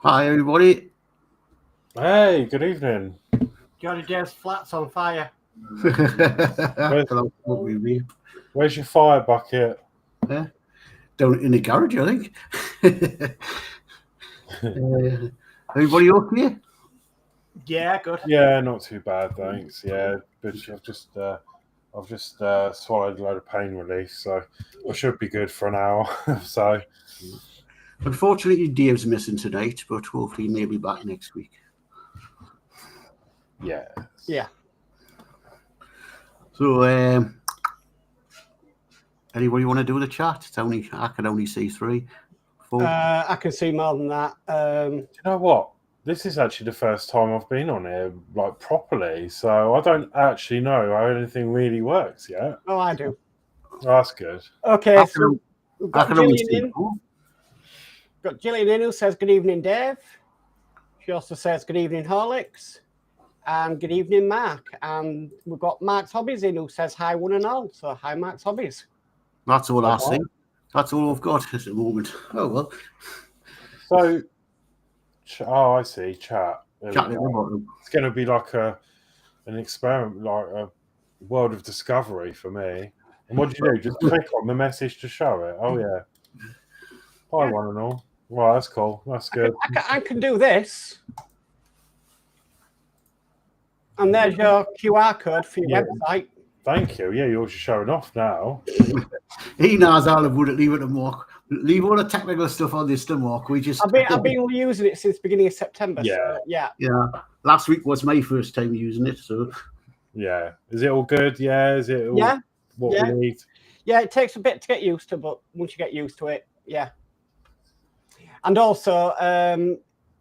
Hi, everybody. Hey, good evening. Geordie Dave's flat's on fire. Where's your fire bucket? Down in the garage, I think. Everybody okay? Yeah, good. Yeah, not too bad, thanks. Yeah, but I've just swallowed a load of pain relief, so I should be good for an hour. So, Unfortunately, Dave's missing tonight, but hopefully he'll be back next week. yeah. Yeah. So, anybody want to do the chat? I can only see 3, 4. I can see more than that. Do you know what? This is actually the first time I've been on here like properly, so I don't actually know how anything really works yet. Oh, I do. Oh, that's good. Okay, so we've got I can only Gillian see in. 4. Got Gillian in who says good evening, Dave. She also says good evening, Horlixs. And good evening, Mark. And we've got Mark's Hobbies in who says hi, one and all. So hi, Mark's Hobbies. That's all I see. That's all I've got at the moment. Oh, well. So, I see, chat. Chat at the bottom. It's going to be like an experiment, like a world of discovery for me. And what do you do? Just click on the message to show it. Oh, yeah. Hi, one and all. Well, that's cool. That's good. I can do this. And there's your QR code for your website. Thank you. Yeah, you're just showing off now. He knows all about it. Leave it to Mark. Leave all the technical stuff on this to Mark. I've been using it since the beginning of September. Yeah. So, yeah. Last week was my first time using it, so Yeah. Is it all good? Yeah. Is it all what we need? Yeah, it takes a bit to get used to, but once you get used to it, yeah. And also,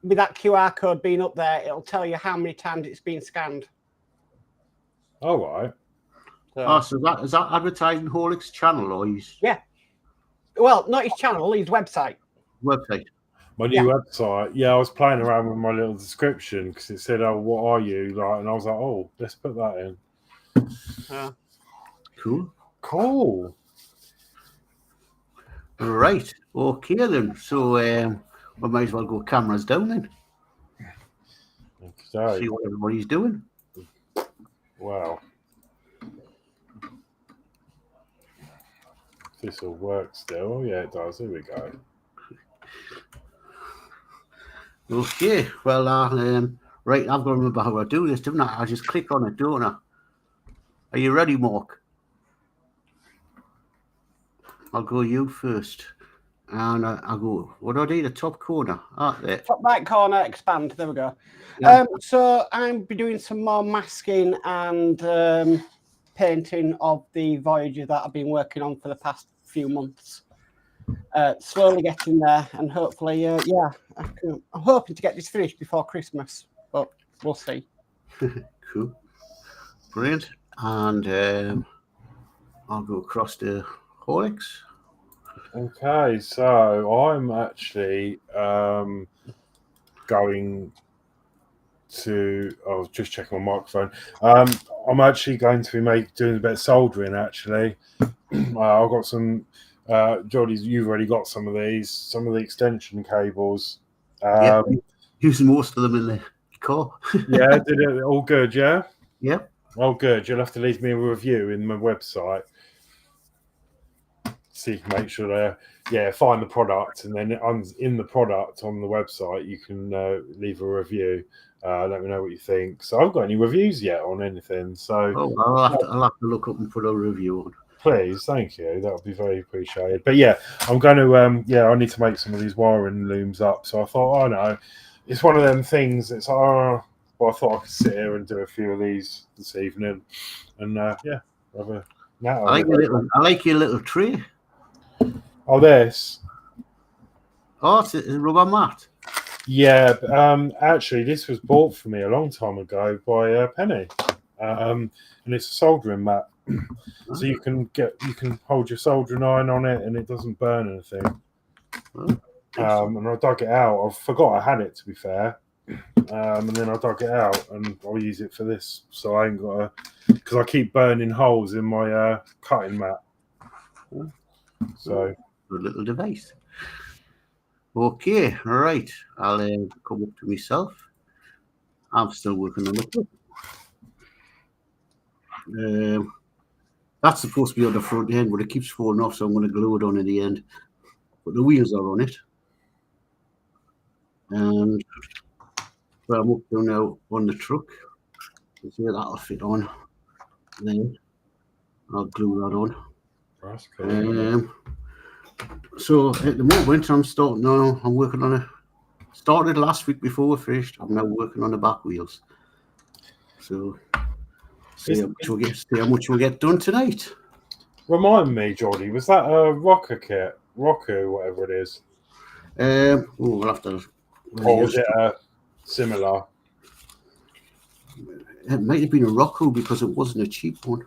with that QR code being up there, it'll tell you how many times it's been scanned. All right. So is that advertising Horlixs channel or his? Yeah. Well, not his channel, his website. Website. My new website. Yeah, I was playing around with my little description because it said, "Oh, what are you?" Like, and I was like, "Oh, let's put that in." Cool. Cool. Right. Okay then. So we might as well go cameras down then. Okay. See what everybody's doing. Wow. This will work still. Oh, yeah, it does. Here we go. Okay. Well, right. I've got to remember how I do this, don't I? I just click on it, don't I? Are you ready, Mark? I'll go you first. And I'll go, what do I do? The top corner. There. Top right corner, expand. There we go. Yeah. So I'll be doing some more masking and painting of the Voyager that I've been working on for the past few months. Slowly getting there, and hopefully, I'm hoping to get this finished before Christmas, but we'll see. Cool. Brilliant. And I'll go across to Horlixs. Okay, so I'm actually going to. I was just checking my microphone. I'm actually going to be doing a bit of soldering. Actually, I've got some. Geordie, you've already got some of these. Some of the extension cables. Using most of them in the car. Yeah, did it all good? Yeah. Yeah. Oh, good. You'll have to leave me a review in my website. So you can make sure to find the product, and then in the product on the website you can leave a review. Let me know what you think. So I haven't got any reviews yet on anything. So I'll have to look up and put a review on. Please, thank you. That would be very appreciated. But yeah, I'm going to I need to make some of these wiring looms up. So I thought, no, it's one of them things. It's well, I thought I could sit here and do a few of these this evening, and have a nap. I like your little tree. Oh, this. Oh, it's a rubber mat. Yeah, actually, this was bought for me a long time ago by Penny, and it's a soldering mat, so you can hold your soldering iron on it, and it doesn't burn anything. And I dug it out. I forgot I had it, to be fair, and then I dug it out, and I'll use it for this. So I ain't got because I keep burning holes in my cutting mat. So. A little device. Okay, all right. I'll come up to myself. I'm still working on the book. That's supposed to be on the front end, but it keeps falling off, so I'm going to glue it on in the end. But the wheels are on it. And well, I'm up to now on the truck. See, that'll fit on. Then I'll glue that on. That's cool. So at the moment, I'm starting now. I'm working on it. Started last week before we finished. I'm now working on the back wheels. So see how much we'll get done tonight. Remind me, Geordie, was that a rocker kit? Rocker, whatever it is. We'll have to. Or was it similar? It might have been a Rocco because it wasn't a cheap one.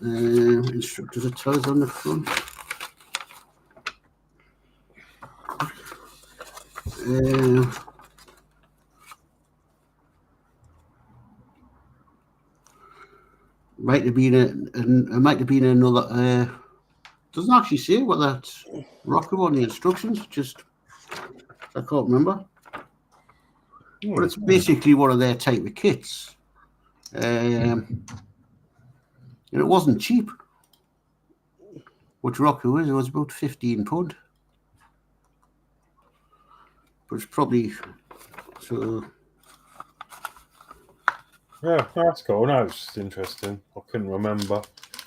Instructors are tells on the front. Might have been another. Doesn't actually say what that's Rocco on the instructions. Just I can't remember. But it's basically one of their type of kits. And it wasn't cheap. Which Rocco is, it was about £15. But it's probably so. Yeah, that's cool. No, it's just interesting. I couldn't remember.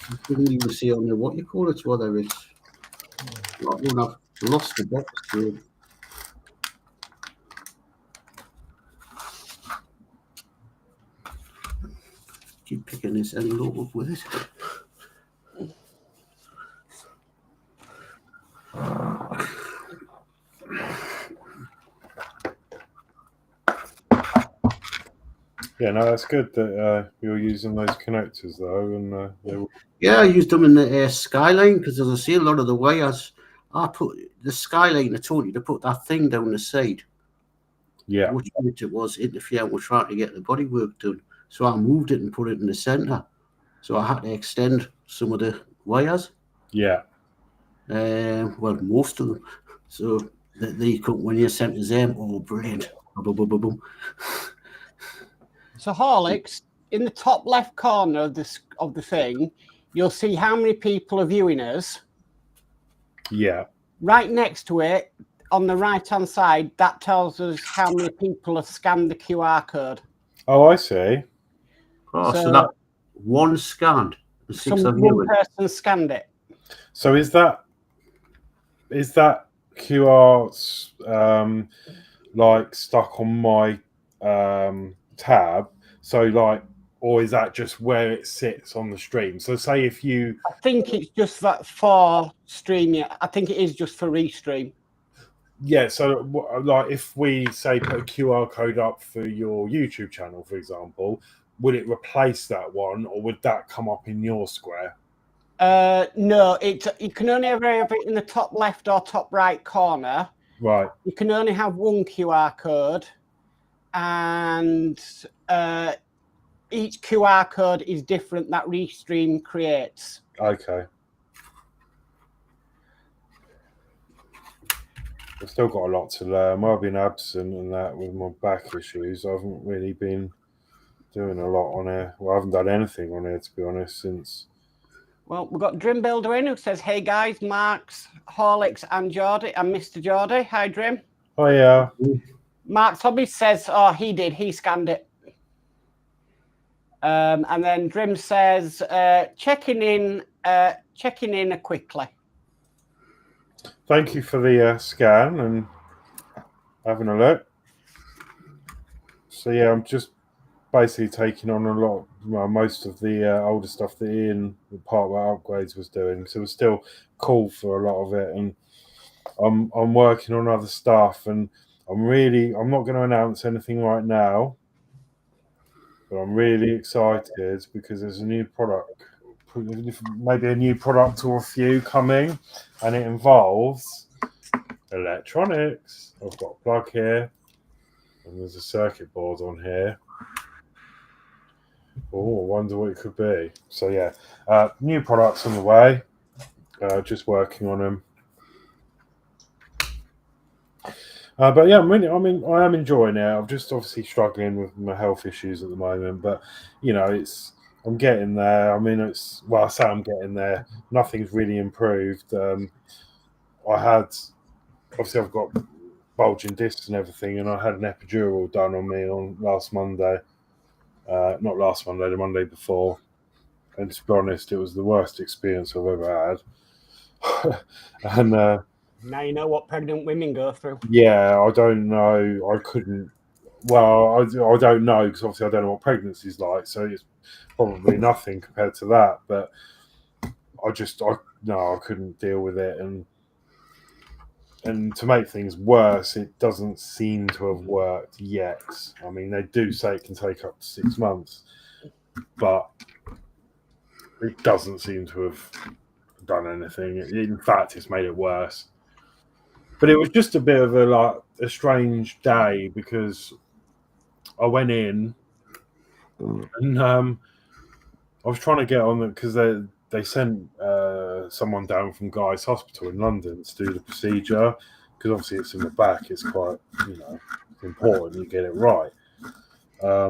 I couldn't even see on there what you call it, whether it's. I've lost the box. So. Keep picking this envelope up with it. Yeah, no, that's good that you're using those connectors though, and yeah, I used them in the Skyline because, as I see, a lot of the wires. I put the Skyline. I told you to put that thing down the side. Yeah, which it was interfering with trying to get the bodywork done. So I moved it and put it in the centre. So I had to extend some of the wires. Yeah. Well, most of them. So when your centre's there, oh, brilliant. Boom, boom, boom, boom. So Horlixs, in the top left corner of the thing, you'll see how many people are viewing us. Yeah. Right next to it, on the right-hand side, that tells us how many people have scanned the QR code. Oh, I see. Oh, so that one scanned. One person scanned it. So is that QR like stuck on my tab? So like, or is that just where it sits on the stream? So say if you, I think it's just that for stream. Yeah, I think it is just for restream. Yeah. So like, if we say put a QR code up for your YouTube channel, for example, would it replace that one, or would that come up in your square? No, you can only have it in the top left or top right corner. Right. You can only have one QR code, and each QR code is different that Restream creates. Okay. I've still got a lot to learn. I've been absent and that with my back issues. I haven't really been doing a lot on here. Well, I haven't done anything on here, to be honest, since... Well, we've got Drim Builder in who says, hey guys, Mark's, Horlixs and Geordie and Mr. Geordie. Hi, Drim. Oh, yeah. Mark's Hobbies says, oh, he scanned it. And then Drim says, checking in quickly. Thank you for the scan and having a look. So, yeah, I'm just basically taking on a lot, most of the older stuff that Ian, the Partwork Upgrades, was doing. So we're still cool for a lot of it, and I'm working on other stuff, and I'm not going to announce anything right now, but I'm really excited because there's a new product, maybe a new product or a few coming, and it involves electronics. I've got a plug here, and there's a circuit board on here. Oh, I wonder what it could be. So yeah, new products on the way. Just working on them. But yeah, I am enjoying it. I'm just obviously struggling with my health issues at the moment, but you know, I'm getting there. I mean, I say I'm getting there. Nothing's really improved. I've got bulging discs and everything, and I had an epidural done on me on last Monday. Not last Monday, the Monday before. And to be honest, it was the worst experience I've ever had. And Now you know what pregnant women go through. yeah, I don't know. I couldn't. Well, I don't know because obviously I don't know what pregnancy's like, so it's probably nothing compared to that. But I couldn't deal with it, and to make things worse, it doesn't seem to have worked yet. I mean, they do say it can take up to 6 months, but it doesn't seem to have done anything. In fact, it's made it worse. But it was just a bit of a strange day because I went in and I was trying to get on it because they sent someone down from Guy's Hospital in London to do the procedure because obviously it's in the back. It's quite important you get it right. I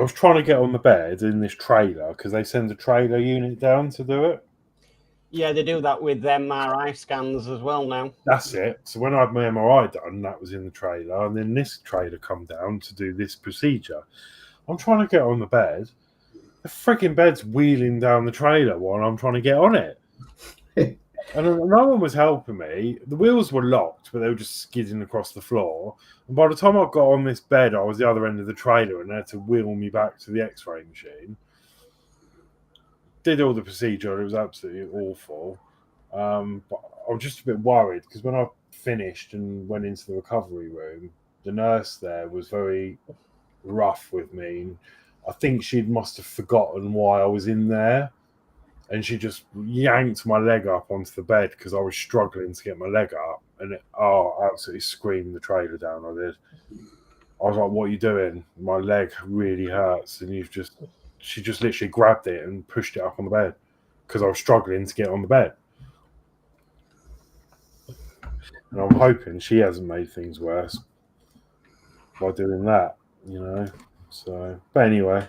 was trying to get on the bed in this trailer because they send a trailer unit down to do it. Yeah, they do that with MRI scans as well now. That's it. So when I had my MRI done, that was in the trailer, and then this trailer come down to do this procedure. I'm trying to get on the bed. The freaking bed's wheeling down the trailer while I'm trying to get on it. And no one was helping me. The wheels were locked, but they were just skidding across the floor. And by the time I got on this bed, I was the other end of the trailer and they had to wheel me back to the X-ray machine. Did all the procedure. It was absolutely awful. But I was just a bit worried because when I finished and went into the recovery room, the nurse there was very rough with me. I think she must have forgotten why I was in there. And she just yanked my leg up onto the bed because I was struggling to get my leg up. And I absolutely screamed the trailer down. I did. I was like, what are you doing? My leg really hurts. And she just literally grabbed it and pushed it up on the bed because I was struggling to get on the bed. And I'm hoping she hasn't made things worse by doing that, So, but anyway.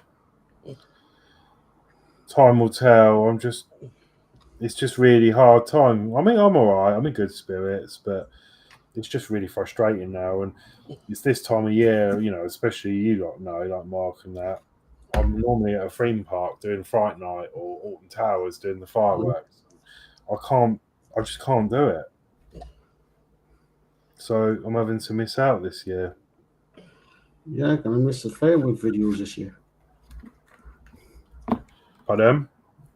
Time will tell. It's just really hard time. I mean, I'm all right. I'm in good spirits, but it's just really frustrating now. And it's this time of year, especially you lot know, like Mark and that. I'm normally at a theme park doing Fright Night or Alton Towers doing the fireworks. I just can't do it. So I'm having to miss out this year. Yeah, I'm going to miss the firework videos this year. Pardon?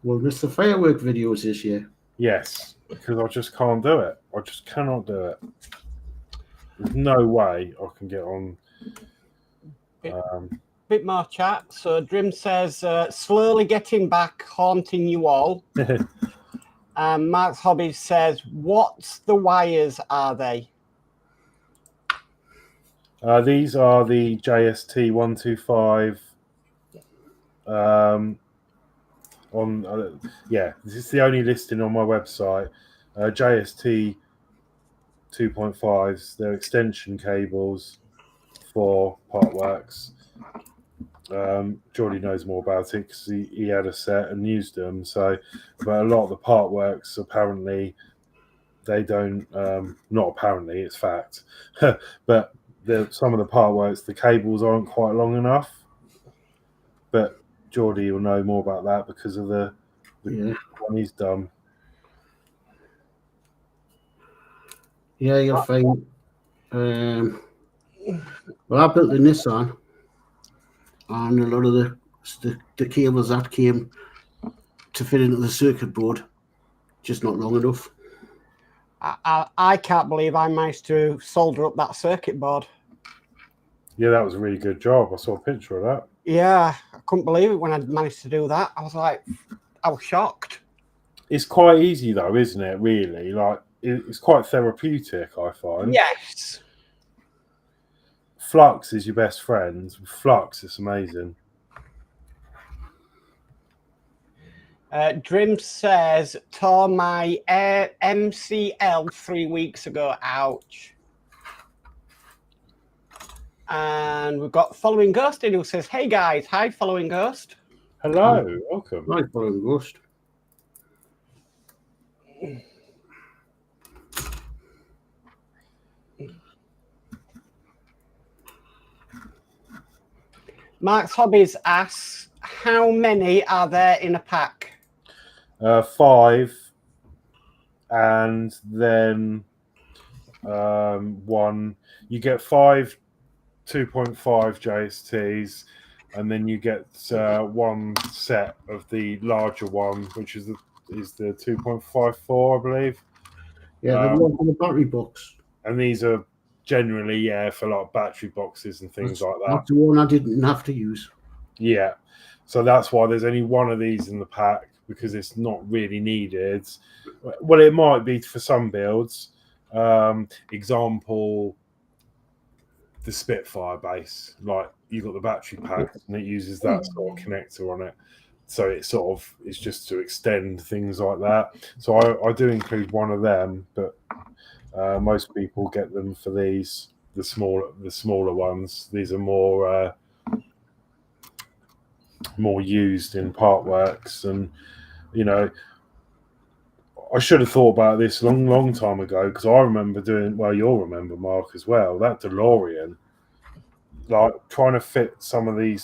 We'll miss the firework videos this year. Yes, because I just can't do it. I just cannot do it. There's no way I can get on. Bit more chat. So Drim says, slowly getting back, haunting you all. Mark's Hobbies says, what's the wires are they? These are the JST 125. This is the only listing on my website. JST 2.5s. They're extension cables for Partworks. Geordie knows more about it because he had a set and used them. So, but a lot of the Partworks apparently they don't. Not apparently, it's fact. But some of the Partworks, the cables aren't quite long enough. But Geordie will know more about that because of the one he's done. Yeah, you're fine. Well, I built the Nissan, and a lot of the cables that came to fit into the circuit board, just not long enough. I can't believe I managed to solder up that circuit board. Yeah, that was a really good job. I saw a picture of that. Yeah, I couldn't believe it when I managed to do that. I was shocked. It's quite easy though, isn't it? Really, it's quite therapeutic, I find. Yes. Flux is your best friend. Flux is amazing. Drim says, tore my MCL 3 weeks ago. Ouch. And we've got Following Ghost in who says, hey guys, hi Following Ghost. Hello, welcome. Right, Following Ghost. Mark's Hobbies asks, how many are there in a pack? 5, and then 1. You get 5 2.5 JSTs, and then you get 1 set of the larger one, which is the 2.54, I believe. Yeah, the one for the battery box. And these are generally, for like battery boxes and things like that. That's the one I didn't have to use. Yeah, so that's why there's only 1 of these in the pack, because it's not really needed. Well, it might be for some builds. Example, the Spitfire base, like you got the battery pack and it uses that sort of connector on it, so it's just to extend things like that. So I do include 1 of them, but most people get them for these, the smaller ones. These are more used in Partworks, and I should have thought about this long time ago, because I remember doing, well, you'll remember, Mark, as well, that DeLorean, like trying to fit some of the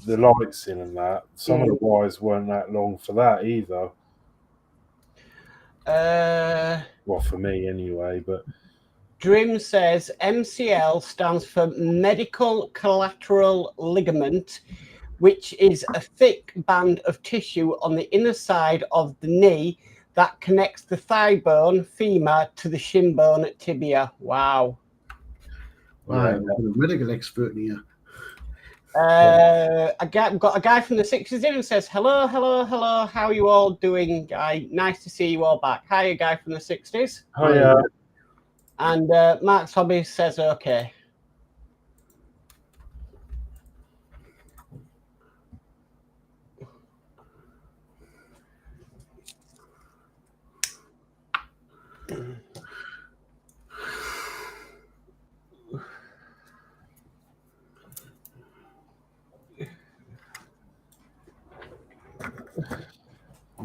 lights in and that. Some of the wires weren't that long for that either. Well, for me anyway, but... Drim says MCL stands for Medical Collateral Ligament, which is a thick band of tissue on the inner side of the knee that connects the thigh bone, femur, to the shin bone, tibia. Wow. Wow, I'm a medical expert here. We've got a guy from the 60s in who says, hello, how are you all doing, guy? Nice to see you all back. Hi, a guy from the 60s. Hi. And Mark's Hobby says, okay.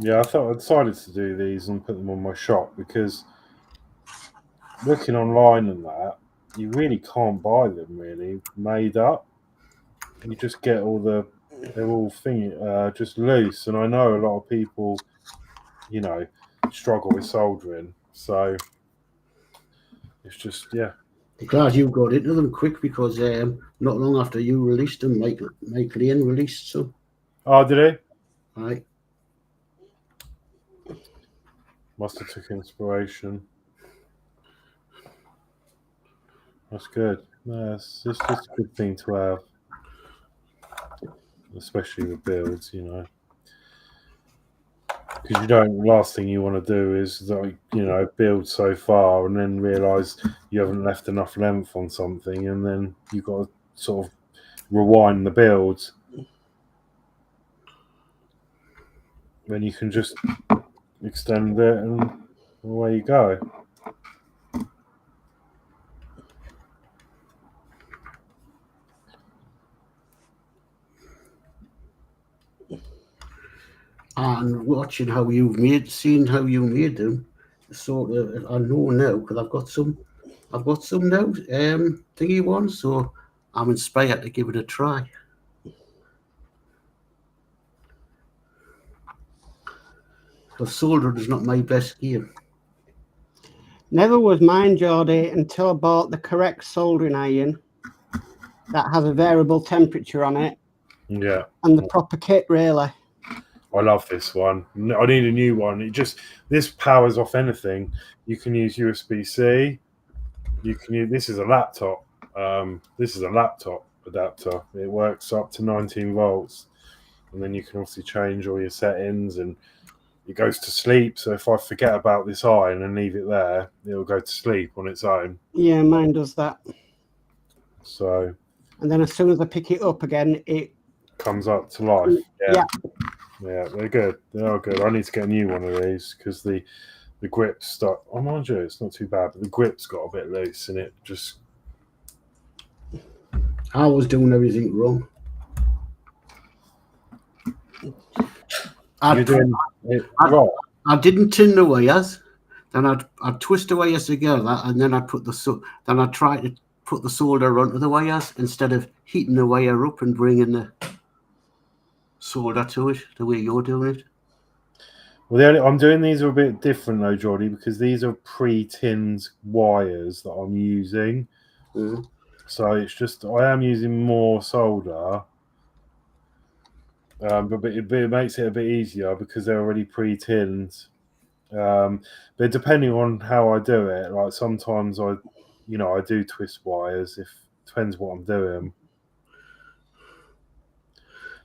Yeah, I decided to do these and put them on my shop, because looking online and that, you really can't buy them really made up. You just get they're all just loose, and I know a lot of people, struggle with soldering, so it's just, yeah. I'm glad you got into them quick, because not long after you released them, Mike Lane released some. Oh, did he? Right. Must have took inspiration. That's good. It's just a good thing to have, especially with builds, because you don't. Last thing you want to do is, build so far and then realise you haven't left enough length on something, and then you've got to sort of rewind the build. Then you can just extend it, and away you go. And watching seeing how you made them, sort of, I know now, because I've got some now, thingy ones, so I'm inspired to give it a try. Because soldering is not my best game. Never was mine, Geordie, until I bought the correct soldering iron that has a variable temperature on it. Yeah. And the proper kit, really. I love this one. I need a new one. This powers off anything. You can use USB-C. This is a laptop. This is a laptop adapter. It works up to 19 volts, and then you can obviously change all your settings, and it goes to sleep. So if I forget about this iron and leave it there, it'll go to sleep on its own. Yeah, mine does that. So. And then as soon as I pick it up again, it comes up to life. Yeah. Yeah, they're good. They are good. I need to get a new one of these because the grip's stuck. Oh, mind you, it's not too bad, but the grip's got a bit loose and it just. I was doing everything wrong. You're doing it right. I didn't tin the wires. Then I'd twist the wires together, and then I'd try to put the solder onto the wires instead of heating the wire up and bringing the solder to it the way you're doing it. Well, I'm doing these are a bit different though, Geordie, because these are pre-tinned wires that I'm using. Mm-hmm. So it's just I am using more solder, but it makes it a bit easier because they're already pre-tinned. But depending on how I do it, like sometimes I do twist wires. If depends what I'm doing.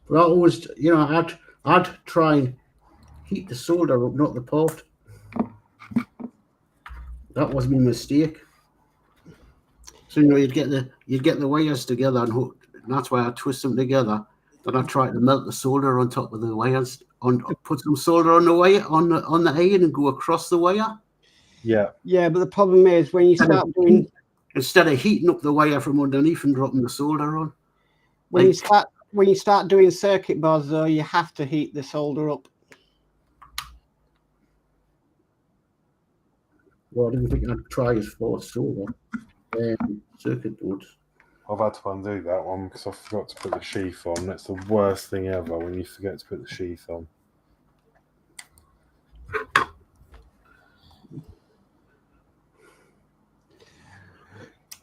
But I always, I'd try and heat the solder up, not the pot. That was my mistake. So you'd get the wires together and that's why I twist them together. Then I try to melt the solder on top of the wires. Put some solder on the wire on the iron and go across the wire. Yeah. Yeah, but the problem is when you start doing instead of heating up the wire from underneath and dropping the solder on. When you start doing circuit boards, though, you have to heat the solder up. Well, I didn't think I'd try as far solder circuit boards. I've had to undo that one because I forgot to put the sheath on. That's the worst thing ever when you forget to put the sheath on.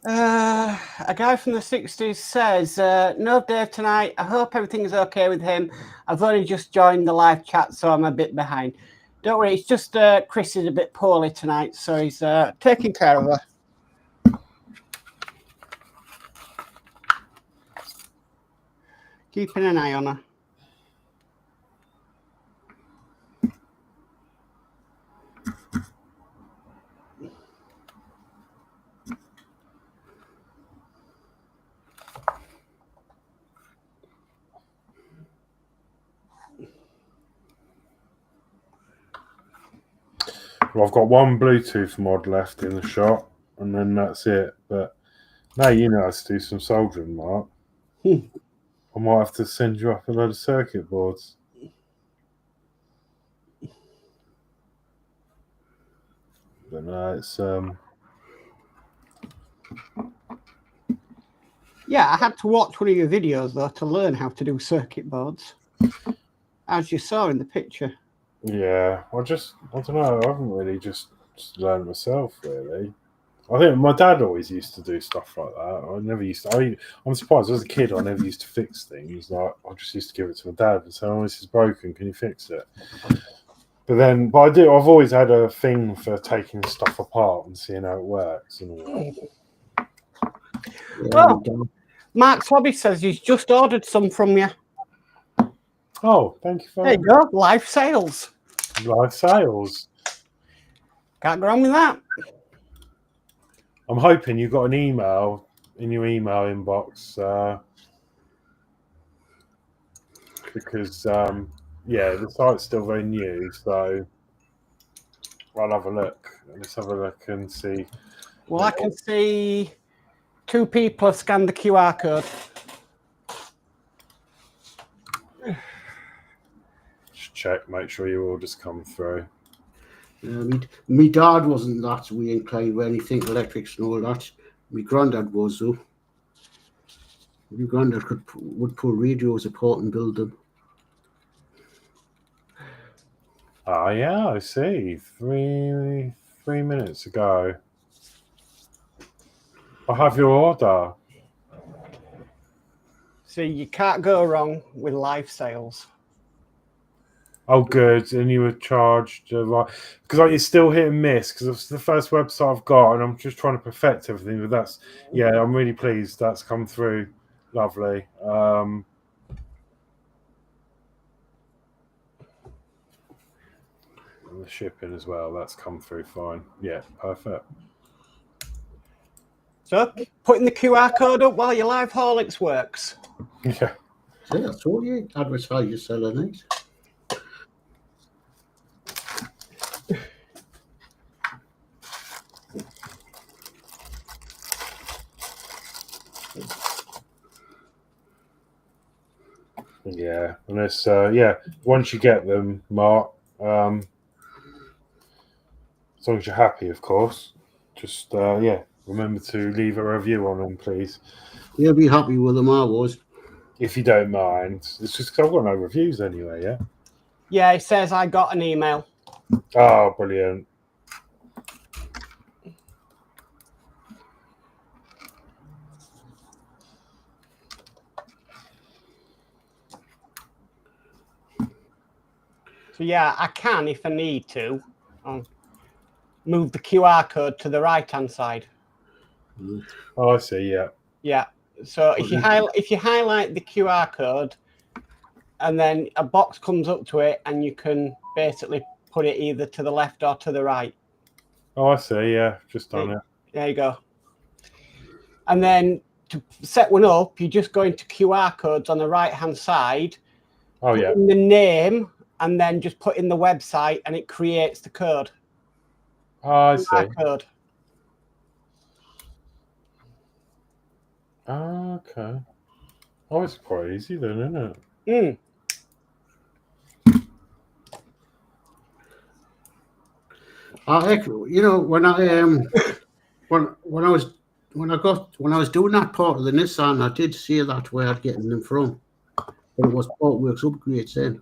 A guy from the 60s says, no Dave tonight. I hope everything's okay with him. I've only just joined the live chat, so I'm a bit behind. Don't worry, it's just Chris is a bit poorly tonight, so he's taking care of her. Keeping an eye on her. Well, I've got one Bluetooth mod left in the shop, and then that's it. But now you know how to do some soldering, Mark. I might have to send you up a load of circuit boards. But no, it's Yeah, I had to watch one of your videos though to learn how to do circuit boards, as you saw in the picture. Yeah, I don't know. I haven't really just learned myself, really. I think my dad always used to do stuff like that. I never used to. I'm surprised. As a kid, I never used to fix things. Like I just used to give it to my dad and say, "Oh, this is broken. Can you fix it?" But I do. I've always had a thing for taking stuff apart and seeing how it works and all that. Oh, Mark's Hobby says he's just ordered some from you. Oh, thank you There you go. Live sales. Live sales. Can't go wrong with that. I'm hoping you got an email in your email inbox because, the site's still very new. So I'll have a look. Let's have a look and see. Well, I can see 2 people have scanned the QR code. Just check, make sure your orders come through. My dad wasn't that way inclined with anything electrics and all that. My granddad was, though. My granddad would pull radios apart and build them. Ah, yeah, I see. 3 minutes ago. I have your order. See, you can't go wrong with live sales. Oh, good. And you were charged, right? Because it's still hit and miss because it's the first website I've got and I'm just trying to perfect everything. But I'm really pleased that's come through. Lovely. And the shipping as well, that's come through fine. Yeah, perfect. So, putting the QR code up while your live Horlixs works. Yeah. See, I told you, advertise you're selling these. Yeah, and it's once you get them, Mark, as long as you're happy, of course, just remember to leave a review on them, please. You'll be happy with them, I was. If you don't mind. It's just because I've got no reviews anyway, yeah? Yeah, it says I got an email. Oh, brilliant. So yeah, I can, if I need to, move the QR code to the right-hand side. Oh, I see, yeah. Yeah. So if you highlight the QR code, and then a box comes up to it, and you can basically put it either to the left or to the right. Oh, I see, yeah. Just done it. There you go. And then to set one up, you just go into QR codes on the right-hand side. Oh, yeah. Put in the name, and then just put in the website, and it creates the code. Oh, I see. Code. Oh, okay. Oh, it's quite easy then, isn't it? Mm. When I was doing that part of the Nissan, I did see that where I'd getting them from, but it was Partworks upgrades then.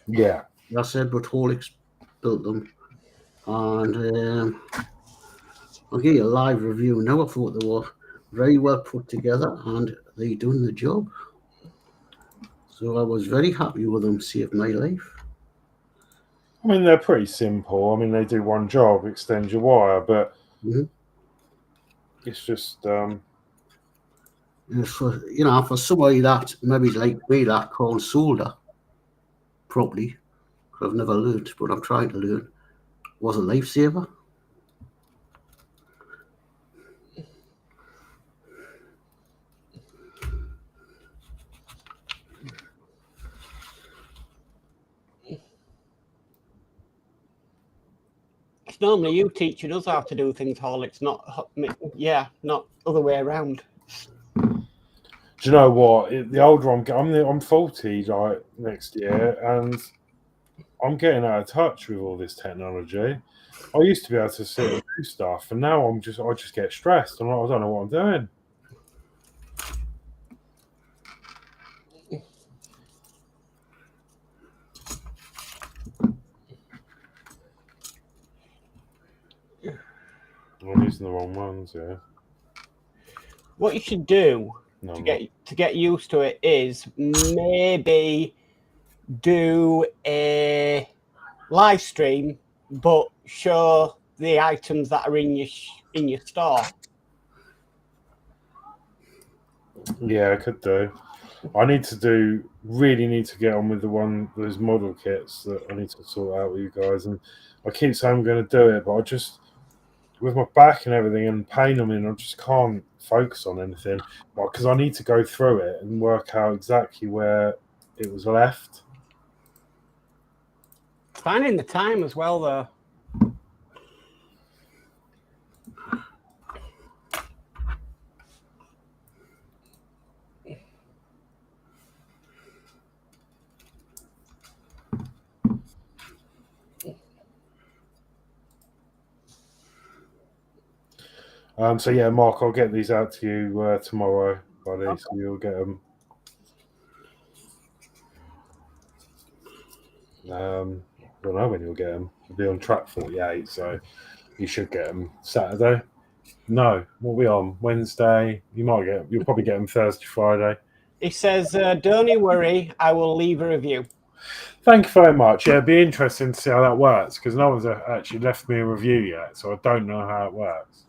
Yeah. I said, but Horlixs built them, and I'll give you a live review now. I thought they were very well put together, and they done the job. So I was very happy with them. Saved my life. I mean, they're pretty simple. I mean, they do one job, extend your wire, but it's just for somebody that maybe like me that can't solder properly, because I've never learned, but I'm trying to learn, was a lifesaver. It's normally you teaching us how to do things, Horlixs, not other way around. Do you know what? The older I'm 40 next year, and I'm getting out of touch with all this technology. I used to be able to sit and do stuff, and now I just get stressed. I don't know what I'm doing. I'm using the wrong ones, yeah. What you should do to get used to it is maybe do a live stream, but show the items that are in your store. Yeah, I could do. I really need to get on with those model kits that I need to sort out with you guys. And I keep saying I'm going to do it, but I just, with my back and everything and pain I just can't focus on anything because I need to go through it and work out exactly where it was left. Finding the time as well, though. So yeah, Mark, I'll get these out to you tomorrow, buddy. Okay. So you'll get them. I don't know when you'll get them. You'll be on track 48, so you should get them Saturday. No, what are we on? Wednesday. You'll probably get them Thursday, Friday. He says, "Don't worry, I will leave a review." Thank you very much. Yeah, it'd be interesting to see how that works because no one's actually left me a review yet, so I don't know how it works.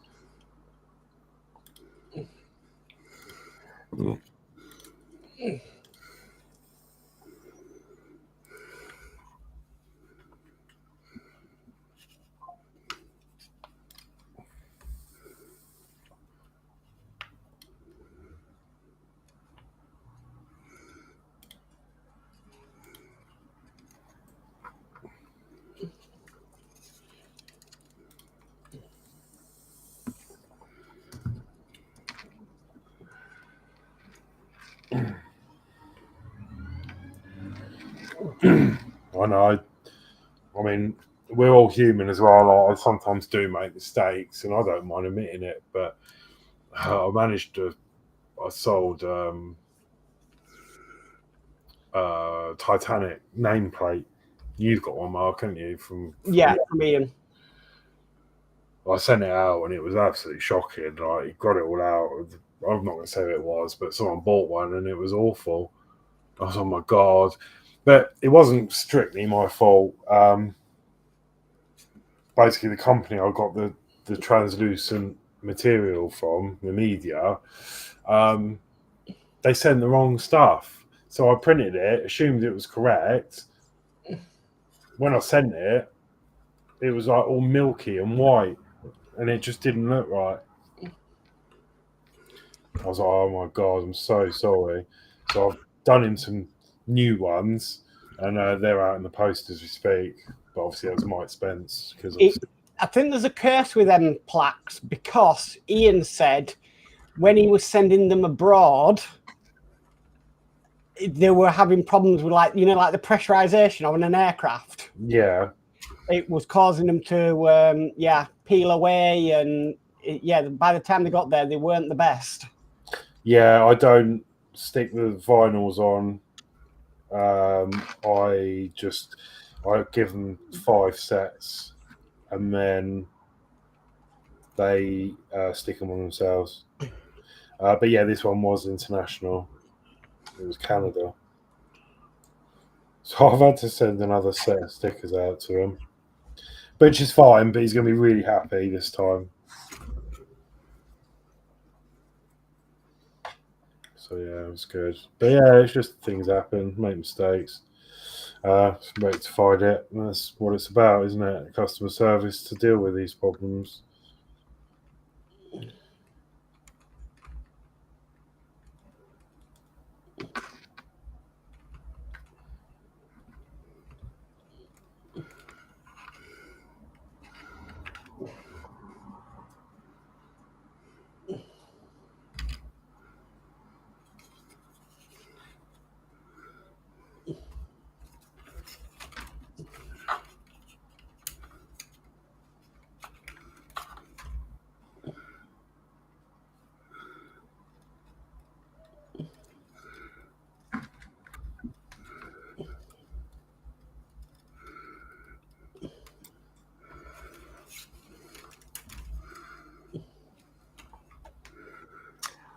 I know. I mean, we're all human as well. I sometimes do make mistakes, and I don't mind admitting it. But I sold Titanic nameplate. You've got one, Mark, haven't you? From Ian. I sent it out, and it was absolutely shocking. Like, he got it all out. I'm not going to say who it was, but someone bought one, and it was awful. I was, oh my god! But it wasn't strictly my fault. Basically, the company I got the translucent material from, the media, they sent the wrong stuff. So I printed it, assumed it was correct. When I sent it, it was like all milky and white, and it just didn't look right. I was like, oh my god, I'm so sorry. So I've done him some new ones, and they're out in the post as we speak. But obviously, that was my expense because I think there's a curse with them plaques because Ian said when he was sending them abroad, they were having problems with like the pressurization on an aircraft. Yeah. It was causing them to peel away, and by the time they got there, they weren't the best. Yeah, I don't stick the vinyls on. I give them 5 sets, and then they stick them on themselves. But yeah, this one was international. It was Canada. So I've had to send another set of stickers out to him, which is fine, but he's going to be really happy this time. So yeah, it was good. But yeah, it's just things happen, make mistakes. Rectified it. That's what it's about, isn't it? Customer service to deal with these problems.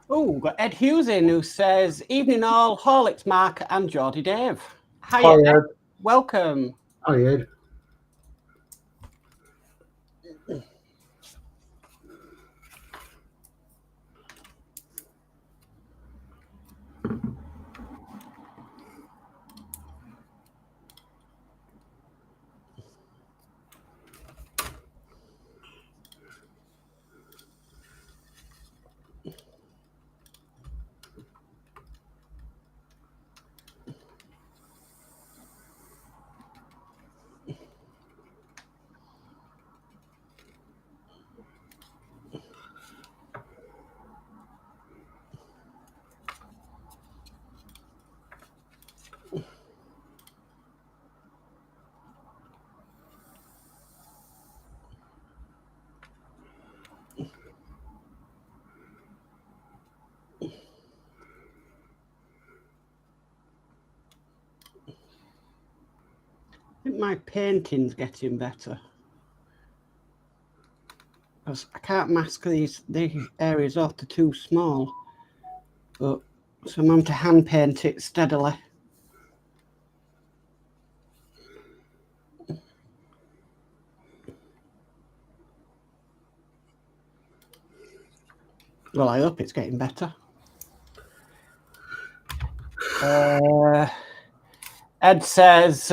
Oh, we've got Ed Hughes in who says, "Evening all, Horlixs, Mark and Geordie Dave." Hi, Ed. Ed. Welcome. Hi, Ed. I think my painting's getting better. Because I can't mask these areas off, they're too small. But so I'm having to hand paint it steadily. Well, I hope it's getting better. Ed says,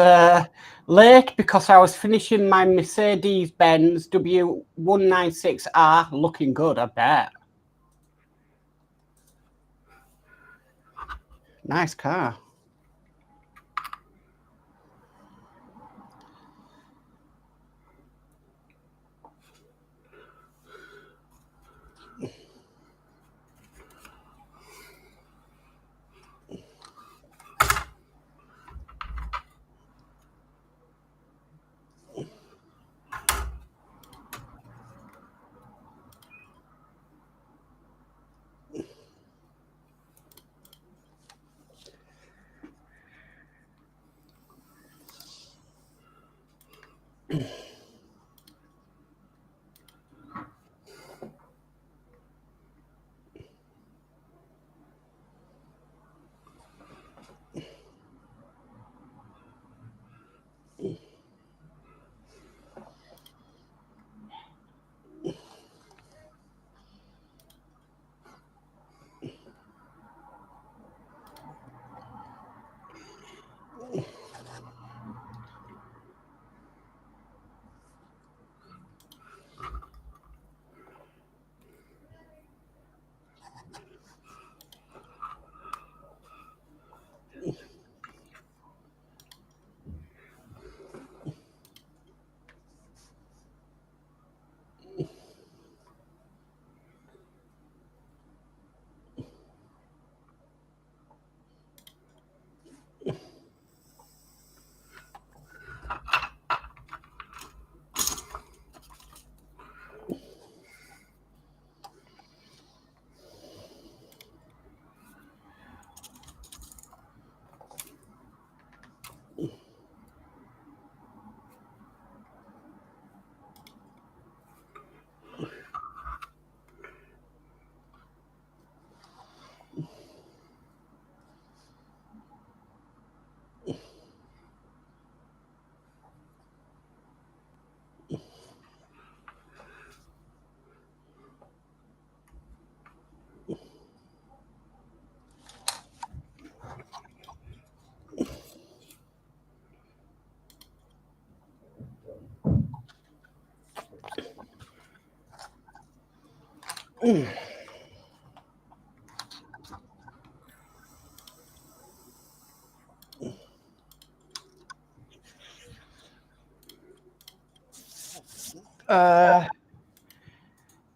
late because I was finishing my Mercedes-Benz W196R. Looking good, I bet. Nice car.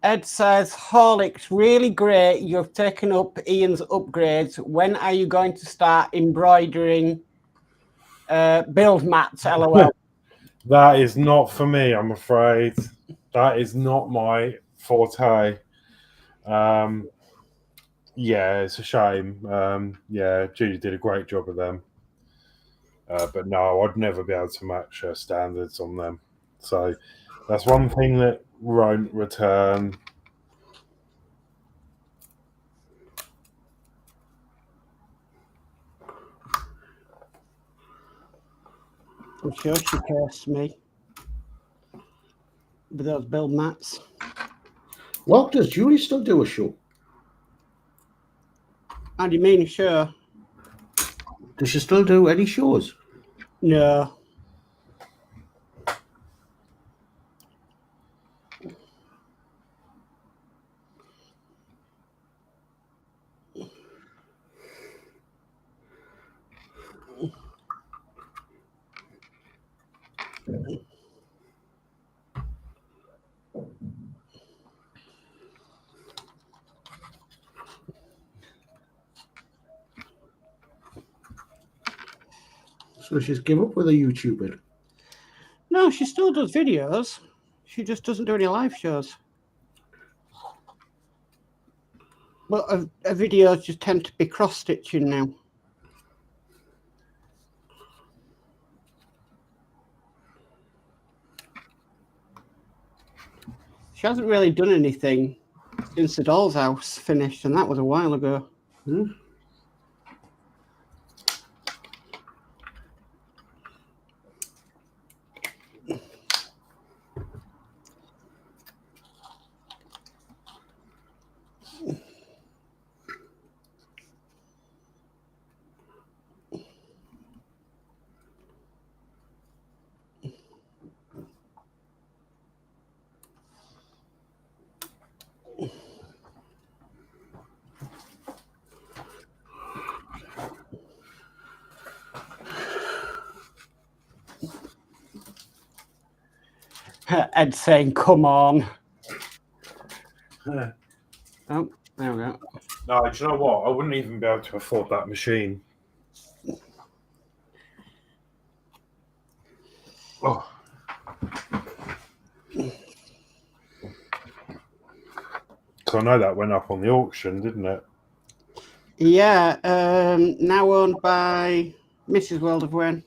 Ed says, Horlixs, really great. You've taken up Ian's upgrades. When are you going to start embroidering build mats? LOL. That is not for me, I'm afraid. That is not my forte. Yeah, it's a shame. Yeah, Judy did a great job with them. But no, I'd never be able to match her standards on them. So that's one thing that won't return. I'm sure she cursed me with those build mats. Well, does Julie still do a show? How do you mean, sure? Does she still do any shows? No. So she's given up with her YouTubing. No, she still does videos. She just doesn't do any live shows. But her videos just tend to be cross-stitching now. She hasn't really done anything since the doll's house finished, and that was a while ago. Hmm? Ed saying, come on. Yeah. Oh, there we go. No, do you know what? I wouldn't even be able to afford that machine. Oh. So I know that went up on the auction, didn't it? Yeah, now owned by Mrs. World of Wen.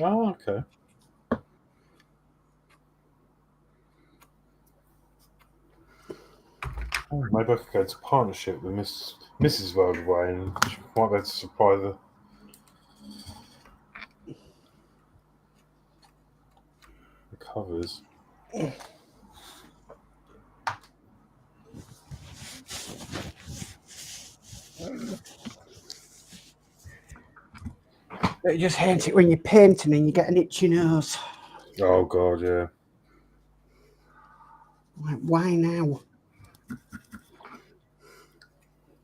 Oh, okay. Oh, maybe I could go to partnership with Mrs. Worldway and she might be able to supply the covers. It just hates it when you're painting and you get an itchy nose. Oh God, yeah. Like, why now?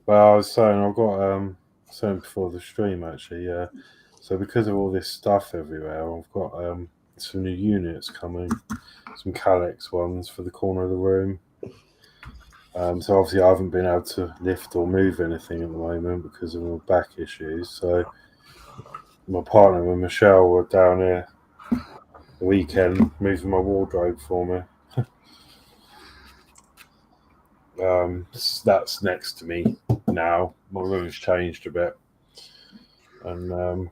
Well, I was saying I've got saying before the stream actually, yeah. So because of all this stuff everywhere, I've got some new units coming, some Calyx ones for the corner of the room. So obviously I haven't been able to lift or move anything at the moment because of my back issues. So my partner and Michelle were down here the weekend moving my wardrobe for me. That's next to me now. My room's changed a bit, and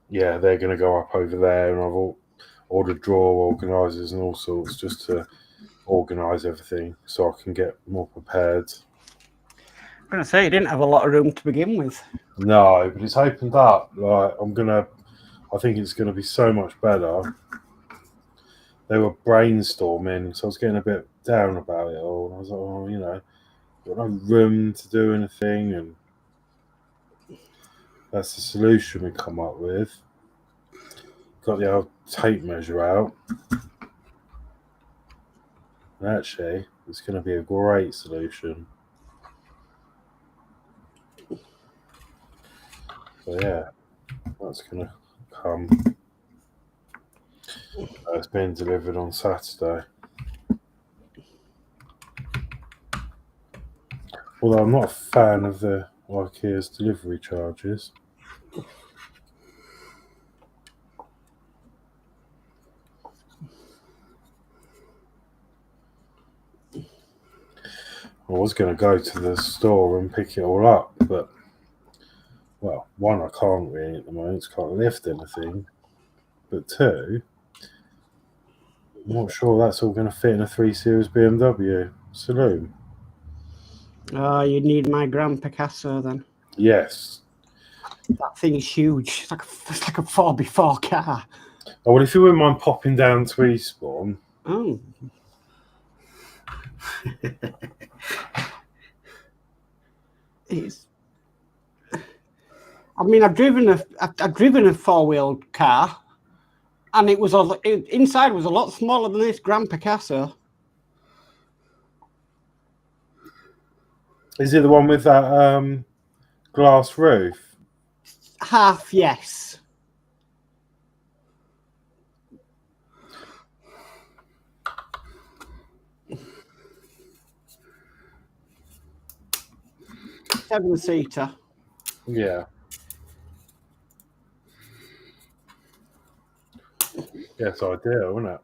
yeah, they're going to go up over there, and I've ordered drawer organisers and all sorts just to organise everything so I can get more prepared. I'm going to say you didn't have a lot of room to begin with. No, but it's opened up. Like I think it's going to be so much better. They were brainstorming, so I was getting a bit down about it all. And I was like, oh, you know, got no room to do anything, and that's the solution we come up with. Got the old tape measure out. And actually, it's going to be a great solution. So yeah, that's going to come. It's being delivered on Saturday. Although I'm not a fan of the IKEA's delivery charges. I was going to go to the store and pick it all up, but, well, one, I can't really at the moment, can't lift anything, but two, I'm not sure that's all going to fit in a 3 Series BMW saloon. Oh, you need my Grand Picasso then. Yes. That thing is huge. It's like a 4x4 car. Oh, well, if you wouldn't mind popping down to Eastbourne. Oh. It's. I mean, I've driven a 4-wheeled car, and inside was a lot smaller than this Grand Picasso. Is it the one with that glass roof? Half, yes. Seven-seater. Yeah. Yes, ideal, isn't it?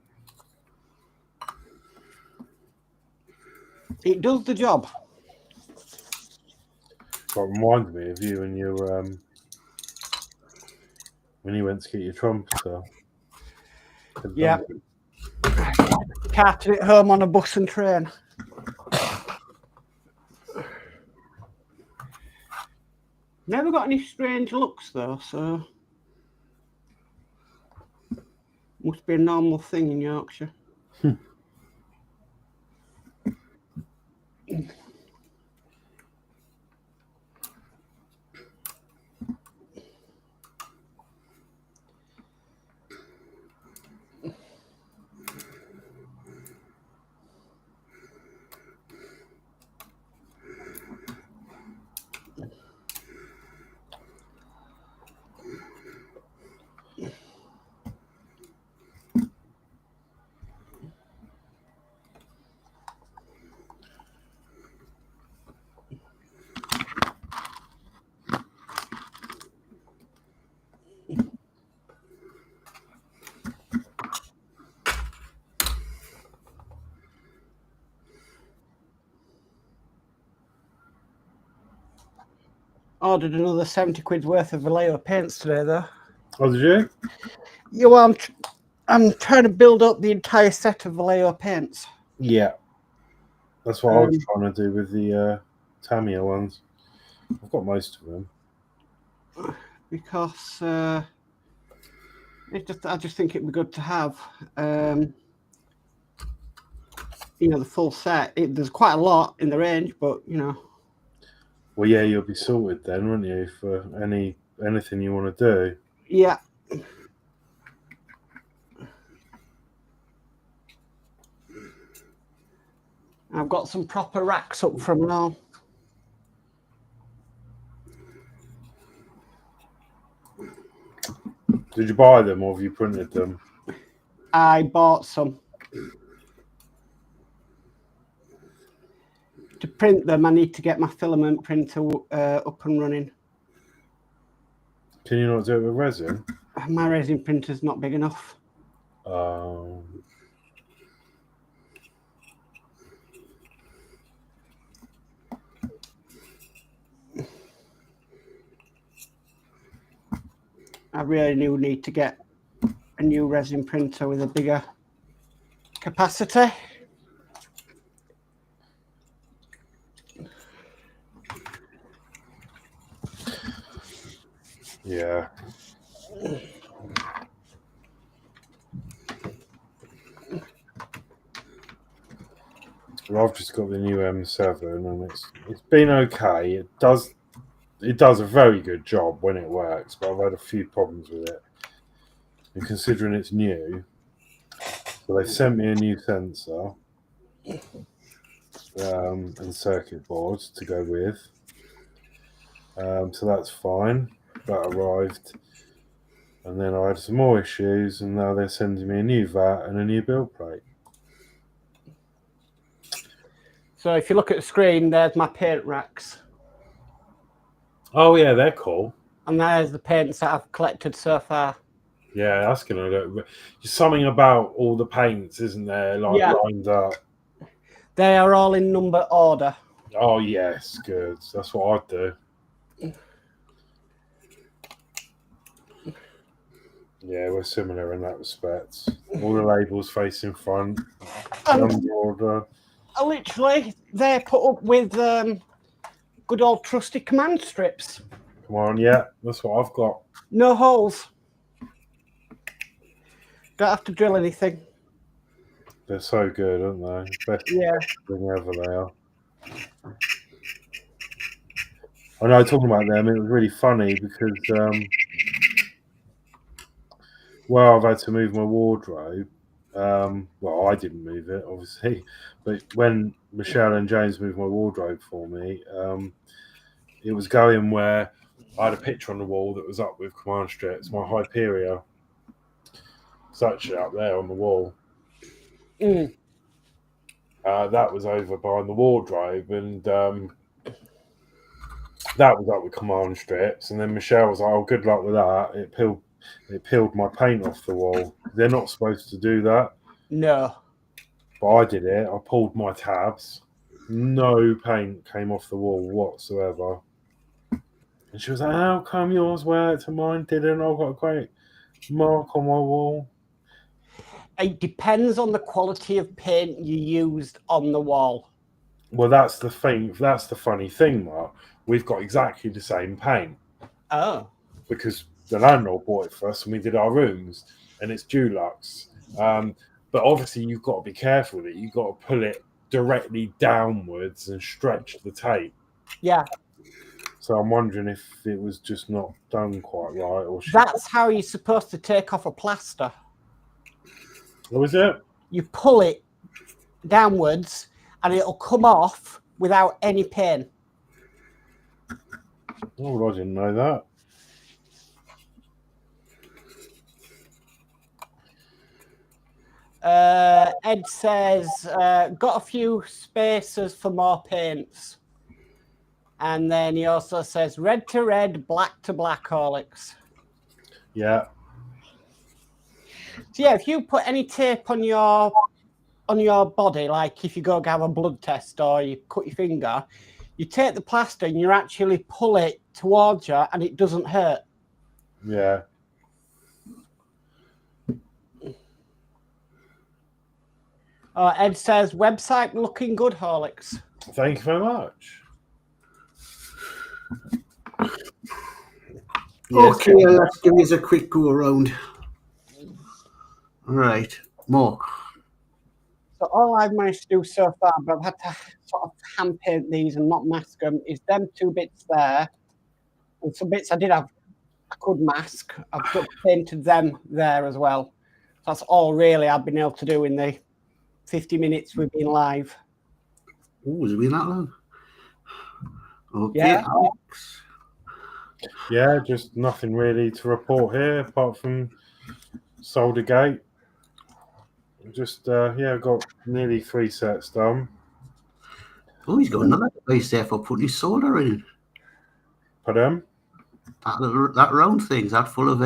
It does the job. It reminded me of you when you went to get your trumpeter. Yeah. Carted it home on a bus and train. Never got any strange looks though, so must be a normal thing in Yorkshire. Ordered another 70 quid's worth of Vallejo paints today, though. Oh, did you? Yeah, well, I'm trying to build up the entire set of Vallejo paints. Yeah. That's what I was trying to do with the Tamiya ones. I've got most of them. Because I just think it'd be good to have, the full set. There's quite a lot in the range, but Well, yeah, you'll be sorted then, won't you, for anything you want to do? Yeah. I've got some proper racks up from now. Did you buy them or have you printed them? I bought some. To print them, I need to get my filament printer up and running. Can you not do it with resin? My resin printer's not big enough. I really do need to get a new resin printer with a bigger capacity. Yeah. Well, I've just got the new M7 and it's been okay. It does a very good job when it works, but I've had a few problems with it. And considering it's new, so they sent me a new sensor and circuit board to go with. So that's fine. That arrived. And then I had some more issues, and now they're sending me a new VAT and a new build plate. So if you look at the screen, there's my paint racks. Oh yeah, they're cool. And there's the paints that I've collected so far. Yeah, that's gonna look. There's something about all the paints, isn't there? Like lined up. They are all in number order. Oh yes, good. That's what I'd do. Yeah, we're similar in that respect. All the labels facing front, under order. Literally, they're put up with good old trusty command strips. Come on, yeah, that's what I've got. No holes. Don't have to drill anything. They're so good, aren't they? Best thing ever they are. I know, talking about them, it was really funny because, I've had to move my wardrobe. Well, I didn't move it, obviously, but when Michelle and James moved my wardrobe for me, it was going where I had a picture on the wall that was up with command strips, my Hyperion. It's actually up there on the wall. That was over behind the wardrobe, and that was up with command strips. And then Michelle was like, "Oh, good luck with that." It peeled my paint off the wall. They're not supposed to do that. No. But I did it. I pulled my tabs. No paint came off the wall whatsoever. And she was like, "How come yours worked and mine didn't? I've got a great mark on my wall." It depends on the quality of paint you used on the wall. Well, that's the thing. That's the funny thing, Mark. We've got exactly the same paint. Oh. Because the landlord bought it for us and we did our rooms, and it's Dulux. But obviously, you've got to be careful that you've got to pull it directly downwards and stretch the tape. Yeah. So I'm wondering if it was just not done quite right, or that's how you're supposed to take off a plaster. What was it? You pull it downwards, and it'll come off without any pain. Oh, I didn't know that. Ed says, got a few spaces for more paints. And then he also says, red to red, black to black Horlixs. Yeah. So yeah, if you put any tape on your body, like if you go have a blood test or you cut your finger, you take the plaster and you actually pull it towards you and it doesn't hurt. Yeah. Ed says, website looking good, Horlixs. Thank you very much. Okay, let's give you a quick go around. All right, Mark. So all I've managed to do so far, but I've had to sort of hand paint these and not mask them, is them 2 bits there. And some bits I could mask. I've just painted them there as well. So that's all really I've been able to do in the 50 minutes we've been live. Oh, has it been that long? Okay, Yeah. Alex. Yeah, just nothing really to report here apart from solder gate. Just got nearly 3 sets done. Oh, he's got another place there for putting his solder in. Pardon? That round thing's that full of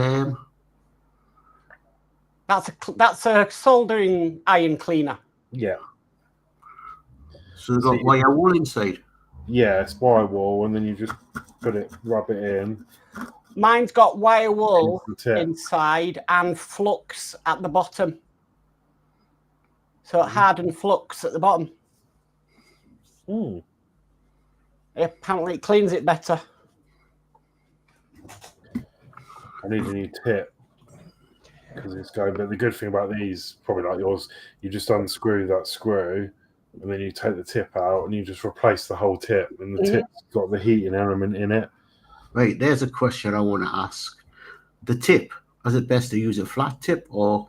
That's a soldering iron cleaner. Yeah. So they've got wire wool inside. Yeah, it's wire wool, and then you just rub it in. Mine's got wire wool inside and flux at the bottom. So hardened flux at the bottom. Apparently it cleans it better. I need a new tip because it's going. But the good thing about these, probably like yours, you just unscrew that screw, and then you take the tip out, and you just replace the whole tip, and the tip's got the heating element in it. Right, there's a question I want to ask. The tip, is it best to use a flat tip or?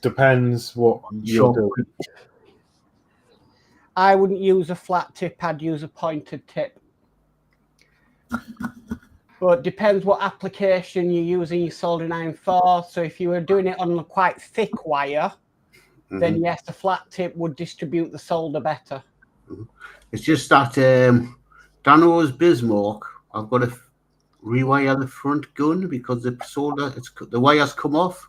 Depends what you're doing. I wouldn't use a flat tip. I'd use a pointed tip. But it depends what application you're using your soldering iron for. So if you were doing it on a quite thick wire, then yes, a flat tip would distribute the solder better. It's just that Danno's Bismarck, I've got to rewire the front gun because the solder, the wires come off.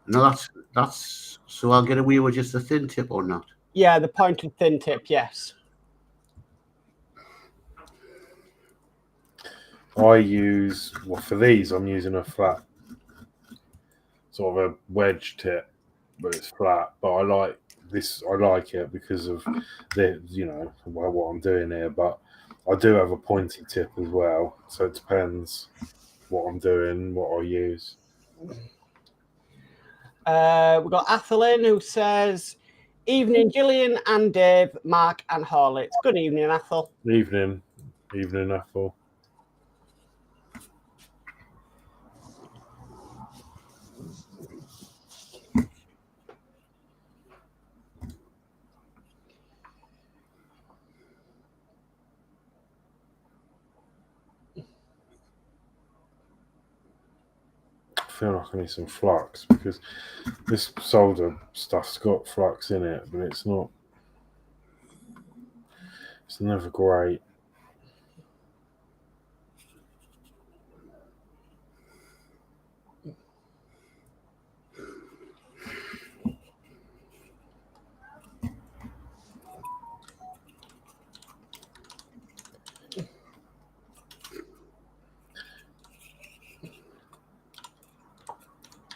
No, that's so I'll get away with just a thin tip or not. Yeah, the pointed thin tip, yes. I use, for these, I'm using a flat, sort of a wedge tip, but it's flat. But I like this, I like it because of what I'm doing here. But I do have a pointy tip as well. So it depends what I'm doing, what I use. We've got Athelin who says, evening, Gillian and Dave, Mark and Horlixs. Good evening, Athel. Evening, Athel. I feel like I need some flux because this solder stuff's got flux in it, but it's never great.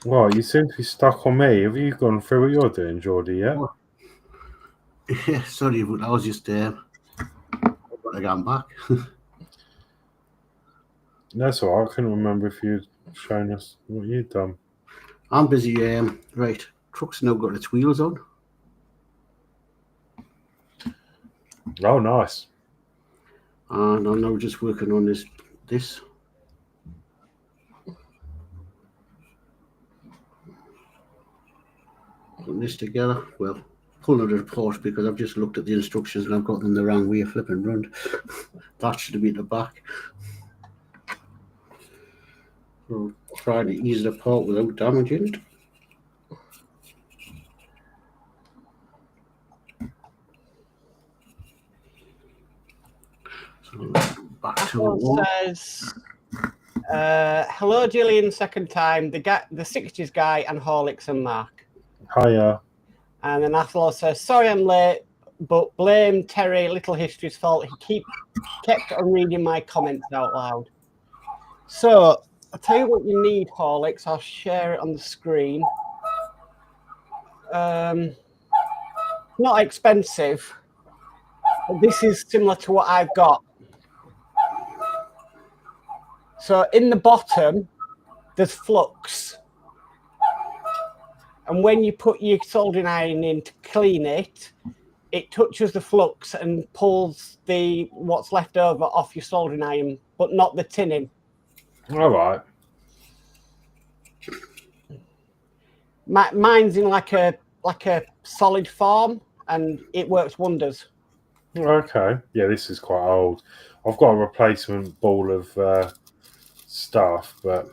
Well, you seem to be stuck on me. Have you gone through what you're doing, Geordie, yet? Yeah, sorry, but I was just I got back. That's all right. I couldn't remember if you'd shown us what you'd done. I'm busy. Right, truck's now got its wheels on. Oh, nice. And I'm now just working on this. Putting this together. Well, pulling it apart because I've just looked at the instructions and I've got them the wrong way, flipping round. That should be at the back. So trying to ease it apart without damaging it. So back to it. Says, hello, Gillian, second time. The 60s guy and Horlixs and Mark. Hiya. And then Athel says, sorry I'm late, but blame Terry, Little History's fault. He kept on reading my comments out loud. So I'll tell you what you need, Horlixs. I'll share it on the screen. not expensive. But this is similar to what I've got. So in the bottom, there's flux. And when you put your soldering iron in to clean it, it touches the flux and pulls what's left over off your soldering iron, but not the tinning. All right. Mine's in like a solid form, and it works wonders. Okay. Yeah, this is quite old. I've got a replacement ball of stuff, but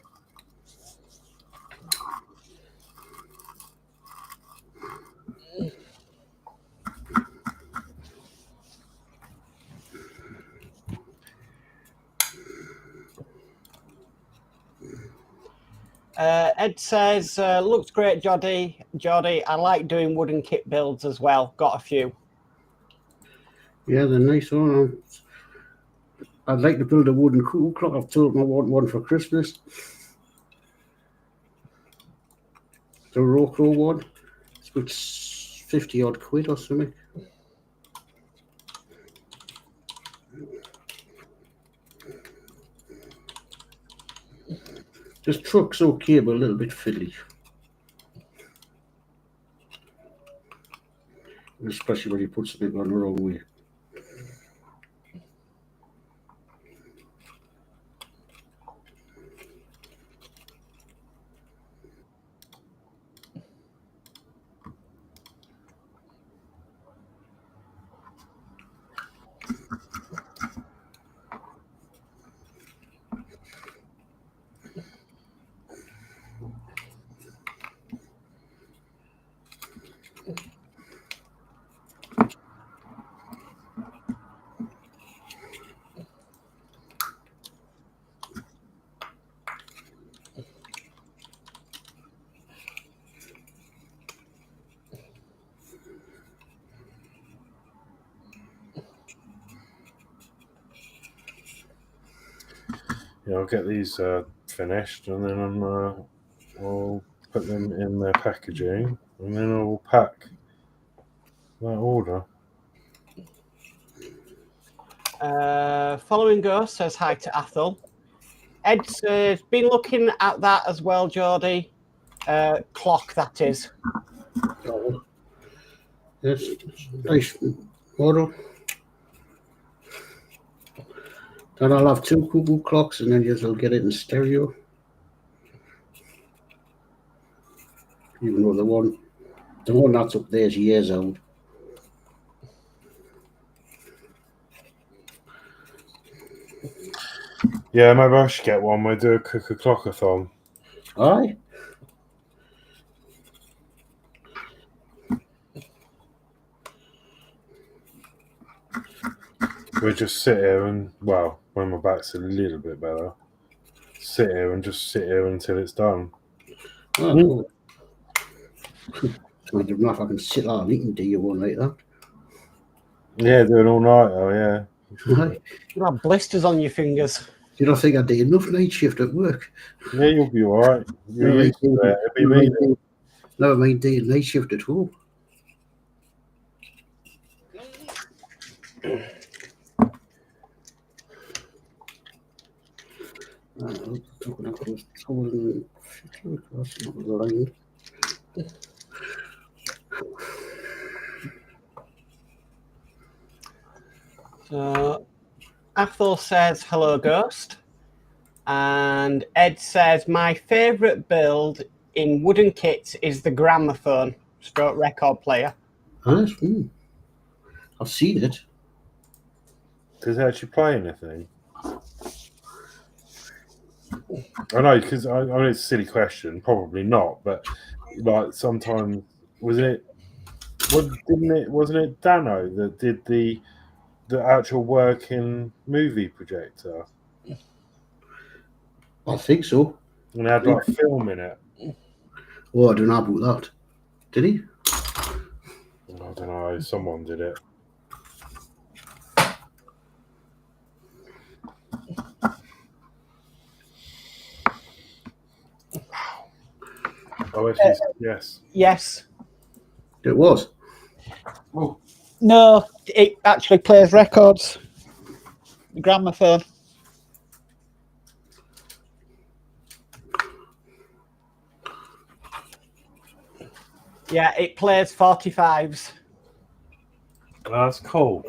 Ed says, looks great, Geordie. I like doing wooden kit builds as well. Got a few. Yeah, they're nice one. I'd like to build a wooden cool clock. I've told them I want one for Christmas. The Rocco one. It's about 50 odd quid or something. This truck's okay, but a little bit fiddly. Especially when you put something on the wrong way. yeah, I'll get these finished, and then I'll put them in their packaging, and then I'll pack that order. Following Ghost says hi to Athel. Ed says, been looking at that as well, Geordie. Clock, that is. Oh, yes, nice model. Then I'll have 2 cuckoo clocks, and then I'll get it in stereo. Even though the one that's up there is years old. Yeah, maybe I should get one. We'll do a cooker-clockathon. Aye. We'll just sit here and, well, when my back's a little bit better, sit here until it's done. Oh, cool. I don't know if I can sit there and eat do you one like that. Yeah, do an all-nighter, yeah. Aye. You have blisters on your fingers. You don't think I did enough night shift at work? Yeah, you'll be all right. Never It'll be me. mind doing night shift at home. So Athel says hello, Ghost, and Ed says my favourite build in wooden kits is the gramophone stroke record player. I've seen it. Does it actually play anything? I know, because I know it's a silly question. Probably not, but like sometimes wasn't it Danno that did the actual working movie projector? I think so. And it had like film in it. Oh, I don't know about that. Did he? I don't know. Someone did it. Oh, yes. Yes. It was. Oh, No, it actually plays records. The gramophone. Yeah, it plays 45s. That's cool.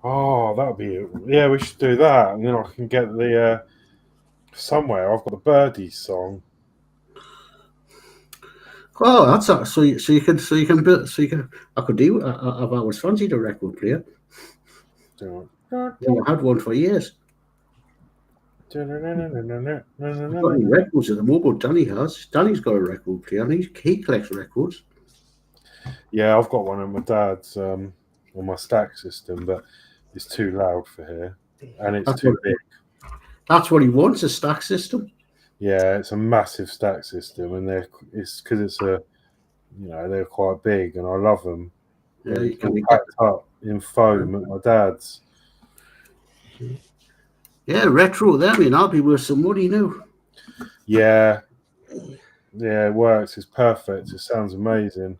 Oh, that'd be it. Yeah, we should do that, and then I can get the somewhere. I've got the Birdies song. Oh, that's that. So you can build. I could do. I've always fancied a record player. Do Yeah, I had one for years. I've got any records at the moment. Danny has. Danny's got a record player, and he collects records. Yeah, I've got one at my dad's on my stack system, but it's too loud for here, and it's too big. That's what he wants, a stack system. Yeah, it's a massive stack system, and it's because it's a, they're quite big, and I love them. Yeah, you can packed up in foam at my dad's. Yeah, retro. There, I mean, I'll be worth some money now. Yeah, it works. It's perfect. It sounds amazing.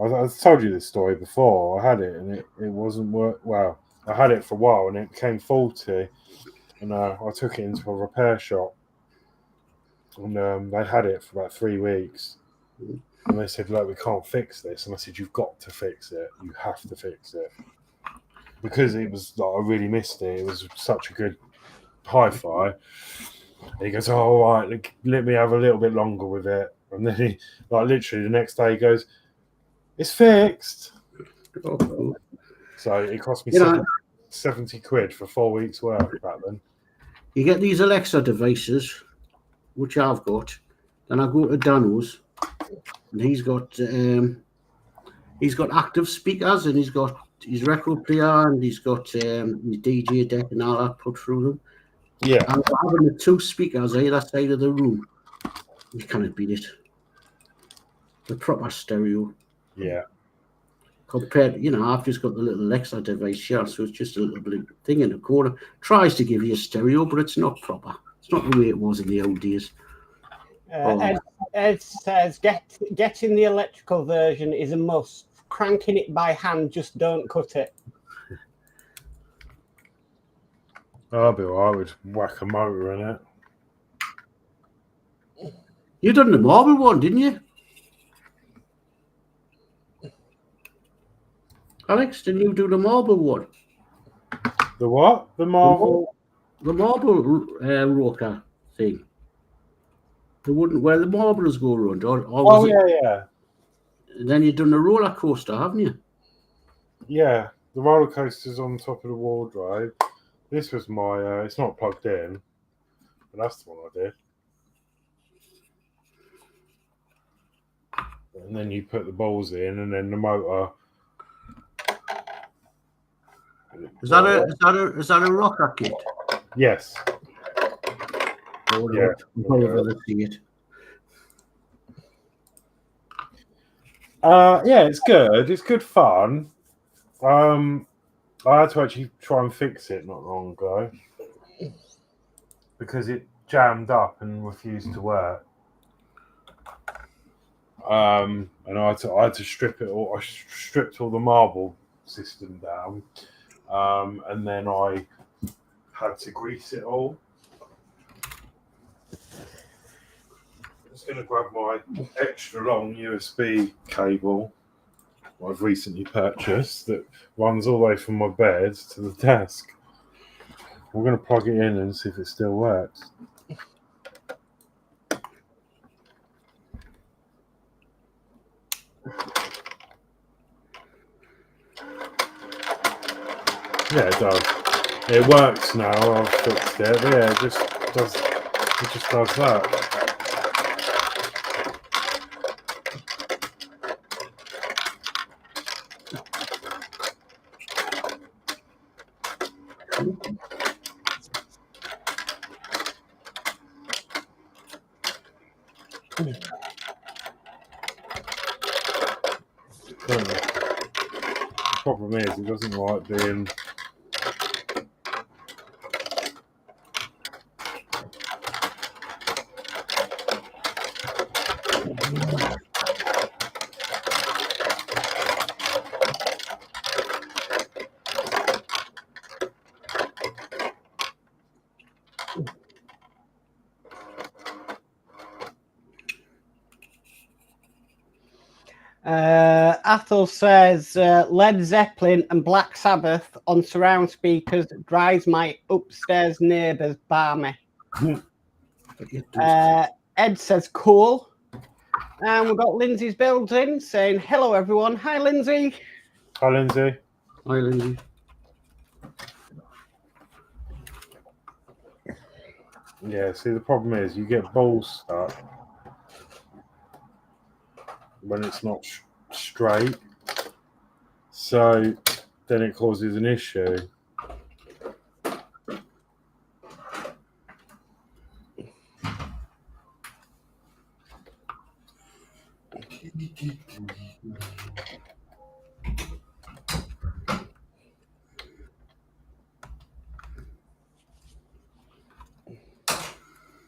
I've told you this story before. I had it, and it wasn't work. Well, I had it for a while, and it became faulty, and I took it into a repair shop, and they had it for about 3 weeks, and they said, "Look, we can't fix this," and I said, "You've got to fix it. You have to fix it," because it was like I really missed it. It was such a good hi-fi. And he goes, "Oh, all right, let me have a little bit longer with it," and then he, like, literally the next day, he goes, "It's fixed." Oh, cool. So it cost me 70 quid for 4 weeks' work back then. You get these Alexa devices, which I've got, then I go to Danno's, and he's got active speakers, and he's got his record player, and he's got his DJ deck and all that put through them. Yeah. And having the 2 speakers either side of the room, you can't beat it. The proper stereo. Yeah. Compared, I've just got the little Alexa device here, so it's just a little bit thing in the corner. Tries to give you a stereo, but it's not proper. It's not the way it was in the old days. Ed says, getting the electrical version is a must. Cranking it by hand, just don't cut it. I'll be all right with whack a motor in it. You done the marble one, didn't you? Alex, didn't you do the marble one? The what? The marble? The marble rocker thing. The wooden where the marbles go around. Yeah. And then you've done the roller coaster, haven't you? Yeah. The roller coaster's on top of the wardrobe. This was my, it's not plugged in, but that's the one I did. And then you put the balls in, and then the motor. Is that a rocker kit? Yes. Oh, yeah. Let's see it. Yeah, it's good. It's good fun. I had to actually try and fix it not long ago because it jammed up and refused to work. And I had to strip it all. I stripped all the marble system down, and then I had to grease it all. I'm just going to grab my extra long USB cable I've recently purchased that runs all the way from my bed to the desk. We're going to plug it in and see if it still works. Yeah, it does. It works now. I've fixed it. But yeah, it just does that. The problem is, it doesn't like being. Athol says Led Zeppelin and Black Sabbath on surround speakers drives my upstairs neighbours balmy. Ed says cool. And we've got Lindsey's Builds in saying hello everyone. Hi Lindsey. Hi Lindsay. Hi, Lindsay. Yeah, see the problem is you get balls stuck when it's not straight, so then it causes an issue.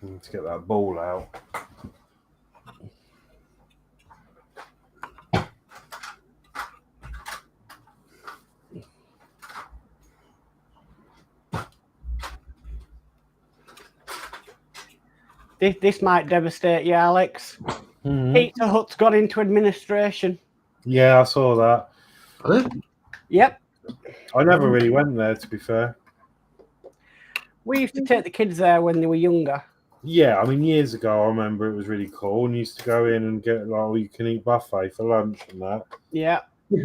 Need to get that ball out. This might devastate you, Alex. Mm-hmm. Pizza Hut's gone into administration. Yeah, I saw that. Are they? Yep. I never really went there, to be fair. We used to take the kids there when they were younger. Yeah, I mean, years ago, I remember it was really cool, and you used to go in and get like all you can eat buffet for lunch and that. Yeah. Do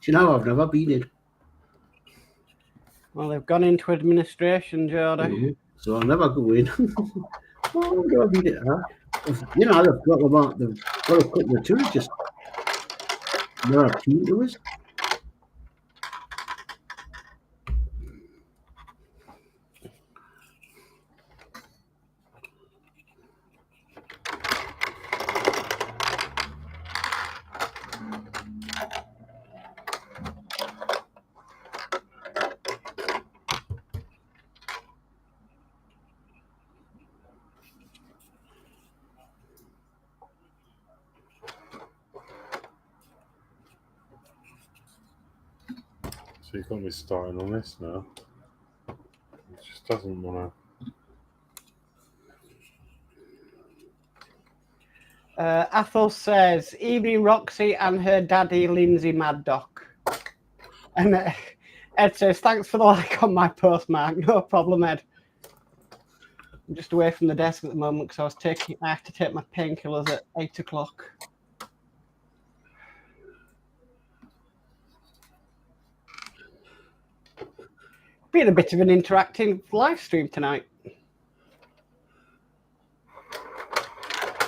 you know, I've never been in. Well, they've gone into administration, Geordie. So I'll never go in. Oh, I've never been in. You know, they've got them out. They've got a couple of tourists just they're a team to us. So you got me starting on this now. It just doesn't want to. Athol says, evening Roxy and her daddy Lindsey Mad Doc. And Ed says, thanks for the like on my post, Mark. No problem, Ed. I'm just away from the desk at the moment because I have to take my painkillers at 8 o'clock. Been a bit of an interactive live stream tonight.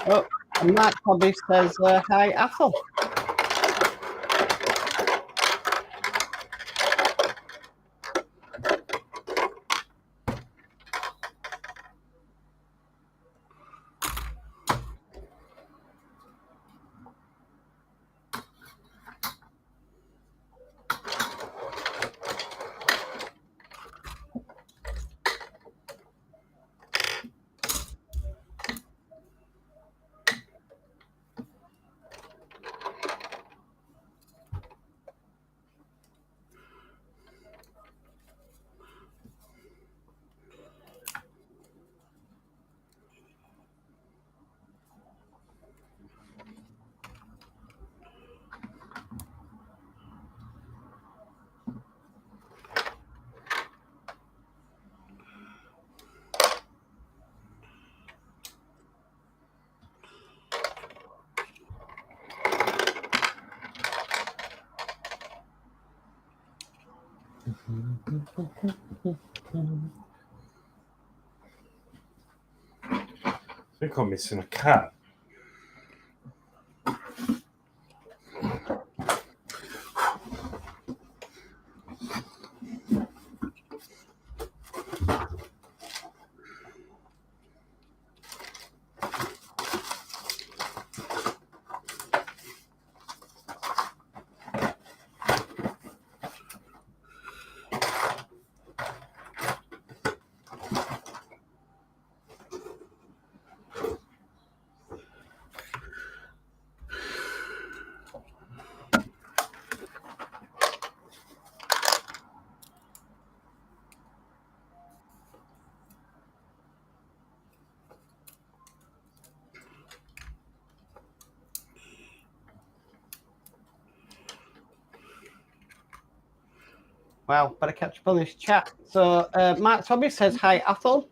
Oh, and Mark Hobbies says, hi, Athol. I think I'm missing a cat. Wow, better catch up on this chat. So Mark's Hobby says, hi, Athel.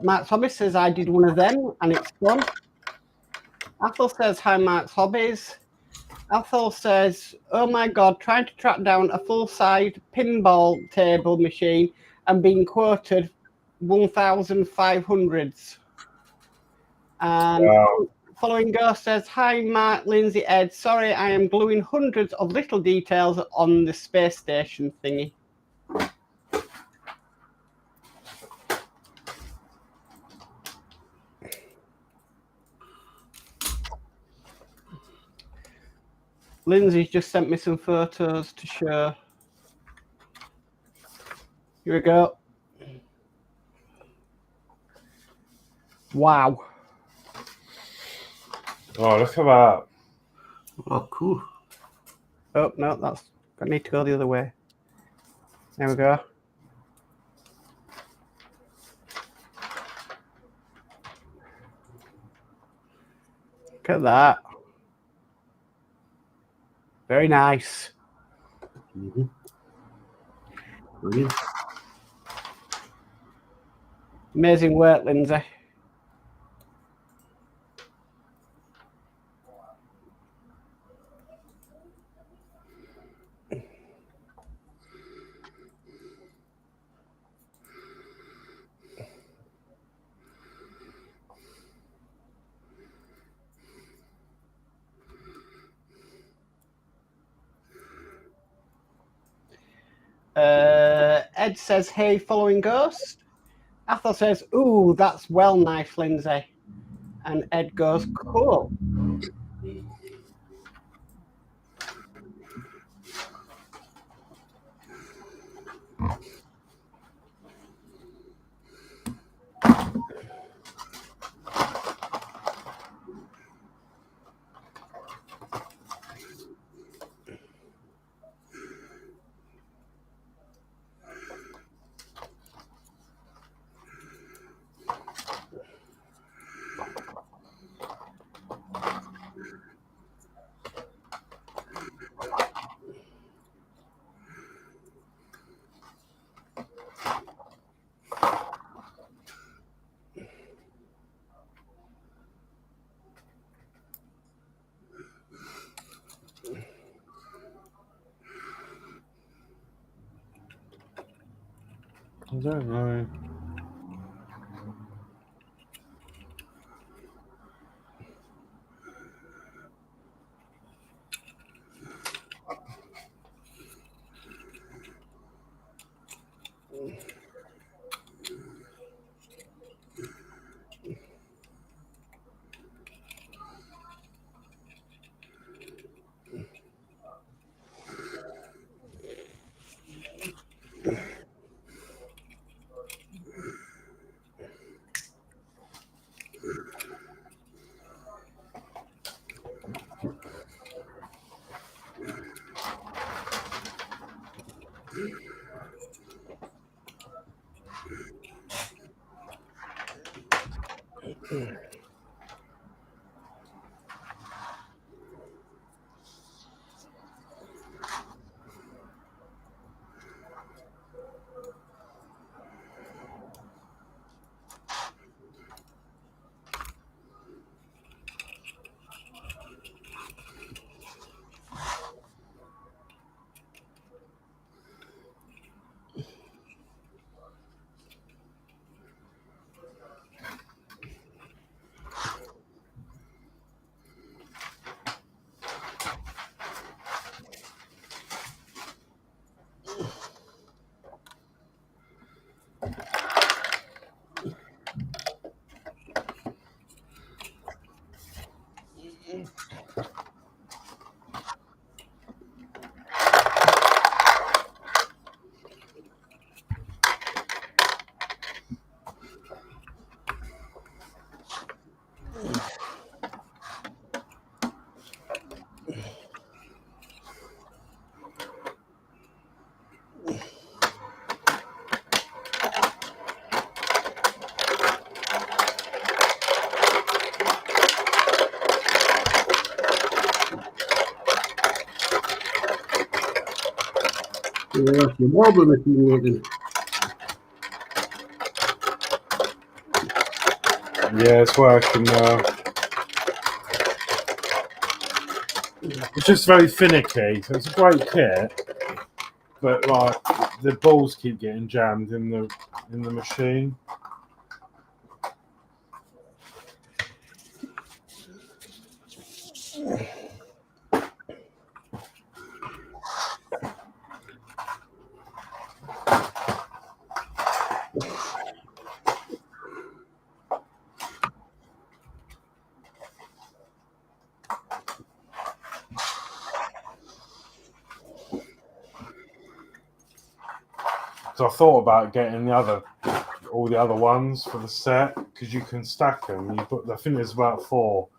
Mark's Hobby says, I did one of them and it's fun. Athel says, hi, Mark's Hobbies. Athel says, oh my God, trying to track down a full-size pinball table machine and being quoted 1,500s. And Wow. Following Ghost says, hi, Mark, Lindsay, Ed. Sorry, I am gluing hundreds of little details on the space station thingy. Lindsay's just sent me some photos to show. Here we go. Wow. Oh, look at that. Oh, cool. Oh, no, I need to go the other way. There we go. Look at that. Very nice. Mm-hmm. Brilliant. Amazing work, Lindsay. Ed says, hey, following Ghost. Athel says, ooh, that's well nice, Lindsay. And Ed goes, cool. I don't know. Yeah, that's the marble machine making. Yeah, it's working now. It's just very finicky. So it's a great kit, but like the balls keep getting jammed in the machine. So I thought about getting all the other ones for the set because you can stack them. I think there's about four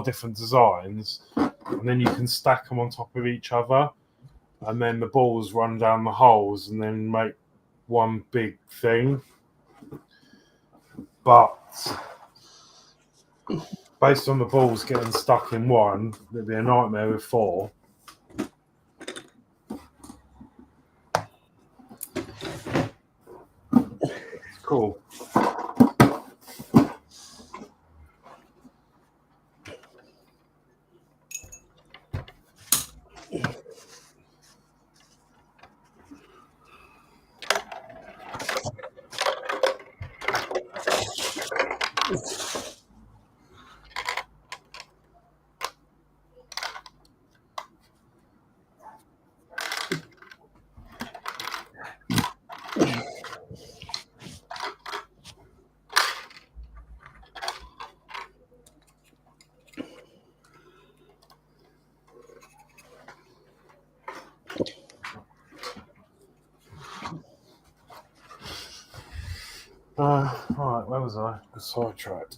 different designs, and then you can stack them on top of each other, and then the balls run down the holes and then make one big thing. But based on the balls getting stuck in one, it'd be a nightmare with four. It's cool. Right, where was I? The sidetracked.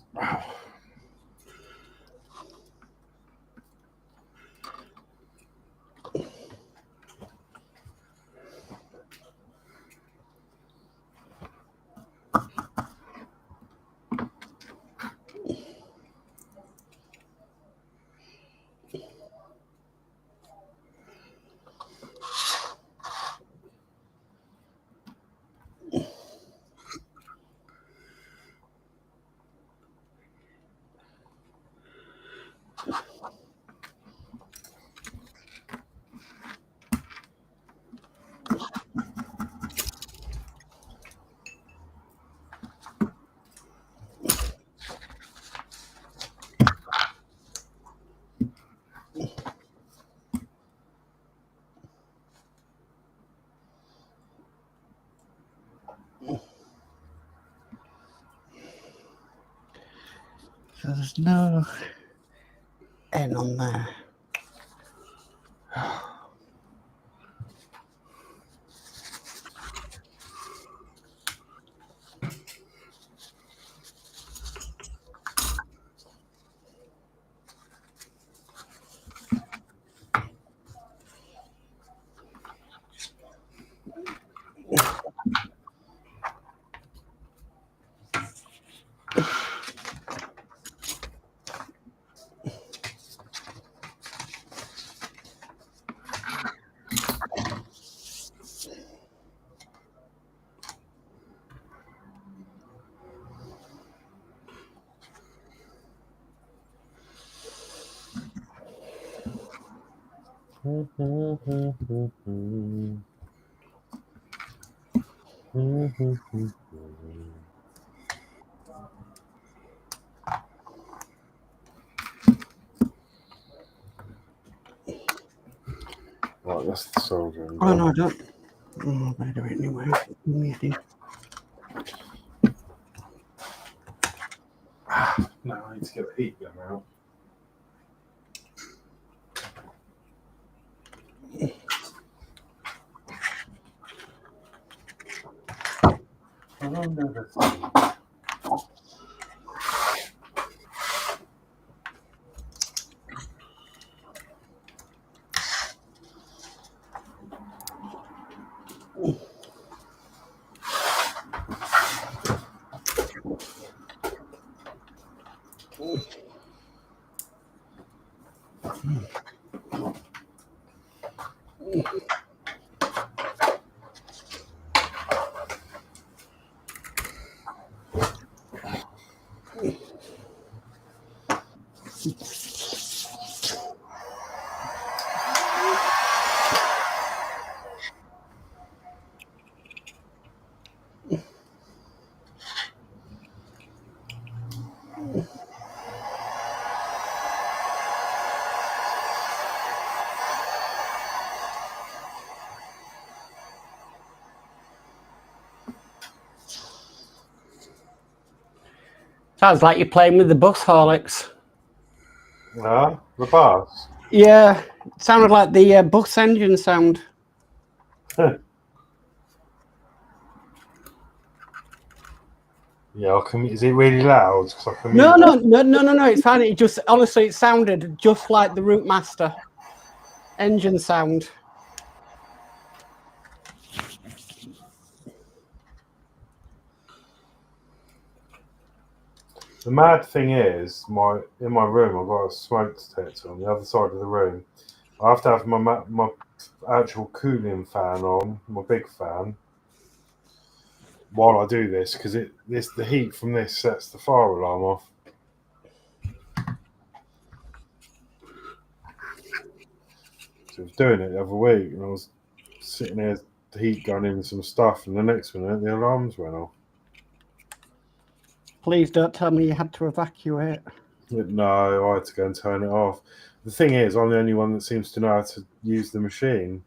So there's no N on there. Right, that's the soldering. Oh no, I don't. Oh, I better do it anyway. Maybe. No, I need to get the heat gun out. I don't know this. Sounds like you're playing with the bus, Horlixs. The bus. Yeah, it sounded like the bus engine sound. Yeah, is it really loud? 'Cause I can No, mute no. It's fine. It just honestly, it sounded just like the Route Master engine sound. The mad thing is, in my room, I've got a smoke detector on the other side of the room. I have to have my actual cooling fan on, my big fan, while I do this, because the heat from this sets the fire alarm off. So I was doing it the other week, and I was sitting there, the heat going in some stuff, and the next minute the alarms went off. Please don't tell me you had to evacuate. No, I had to go and turn it off. The thing is, I'm the only one that seems to know how to use the machine,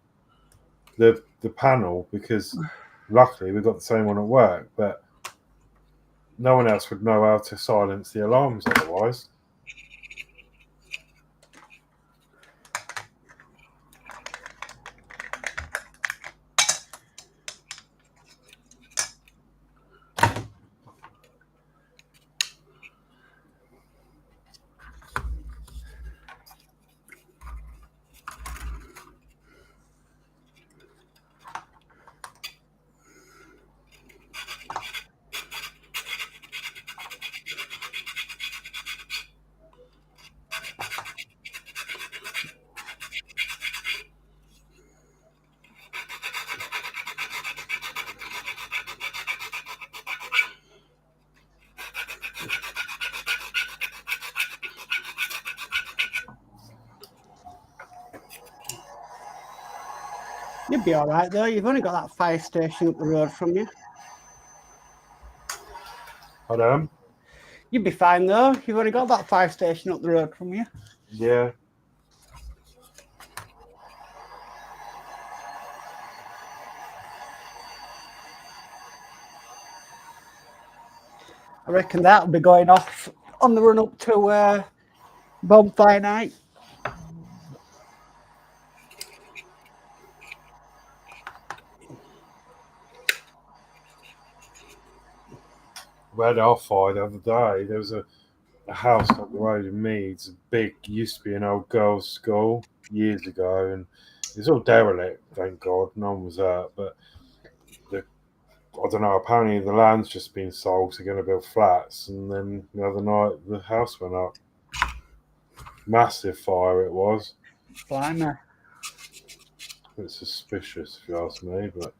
the panel, because luckily we've got the same one at work, but no one else would know how to silence the alarms otherwise. You'd be all right though. You've only got that fire station up the road from you. Hold on. You'd be fine though. You've only got that fire station up the road from you. Yeah. I reckon that'll be going off on the run up to bonfire night. We had our fire the other day. There was a house up the road in Meads, used to be an old girls' school years ago, and it's all derelict, thank God, no one was hurt, but I don't know, apparently the land's just been sold, so they're going to build flats, and then the other night the house went up. Massive fire it was. Blimey. It's suspicious if you ask me, but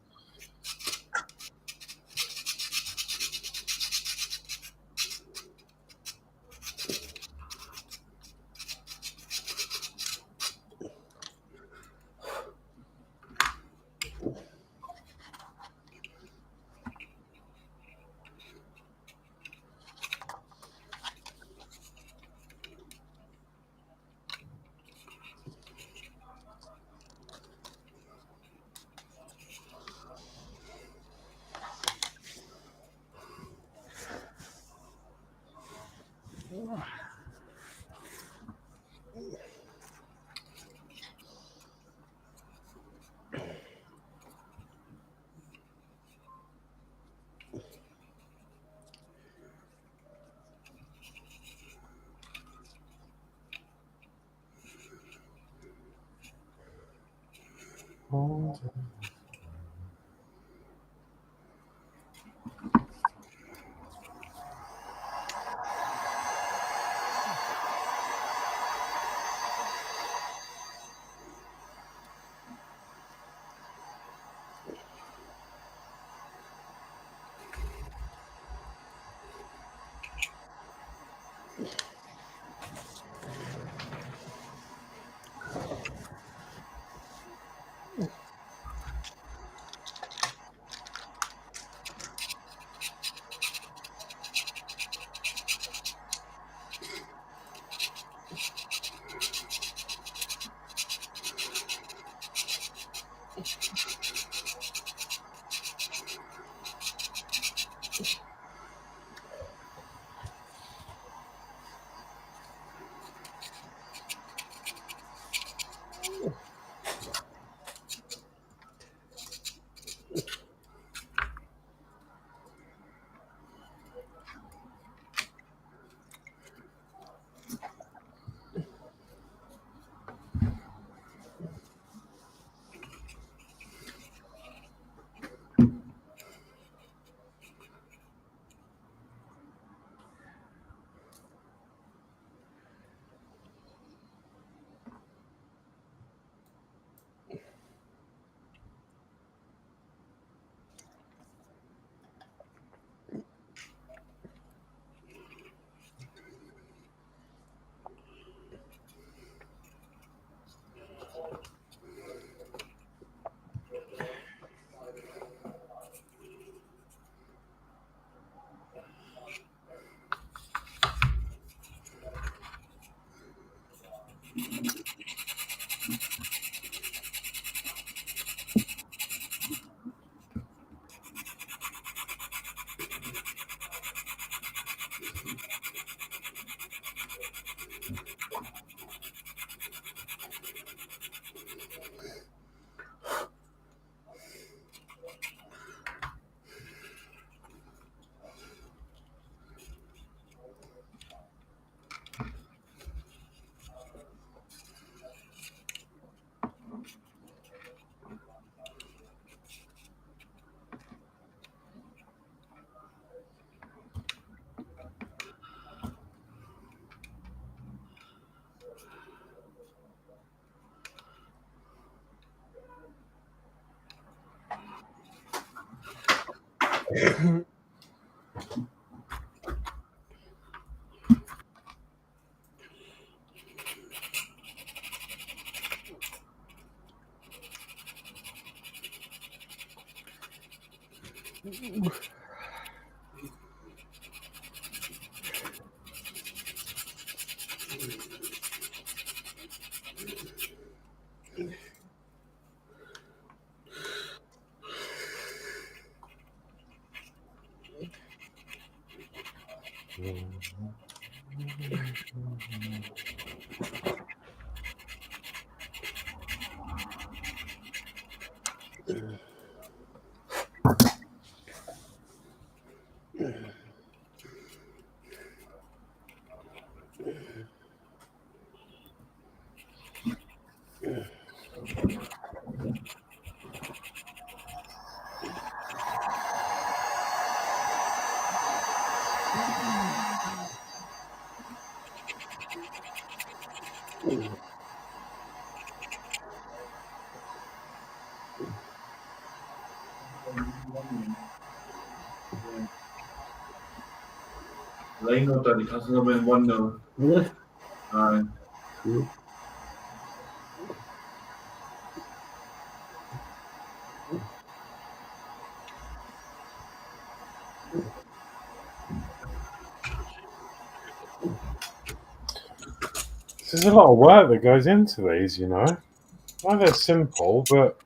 Lino tadi kasih sama yang one Really? Aye. Cool. There's a lot of work that goes into these, you know. Well, they're simple, but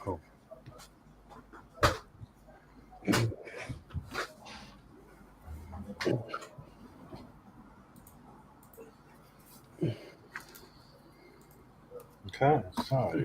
cool. Okay, so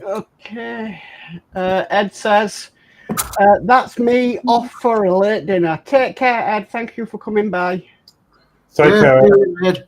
Okay. Ed says, that's me off for a late dinner. Take care, Ed. Thank you for coming by. Take care. Ed.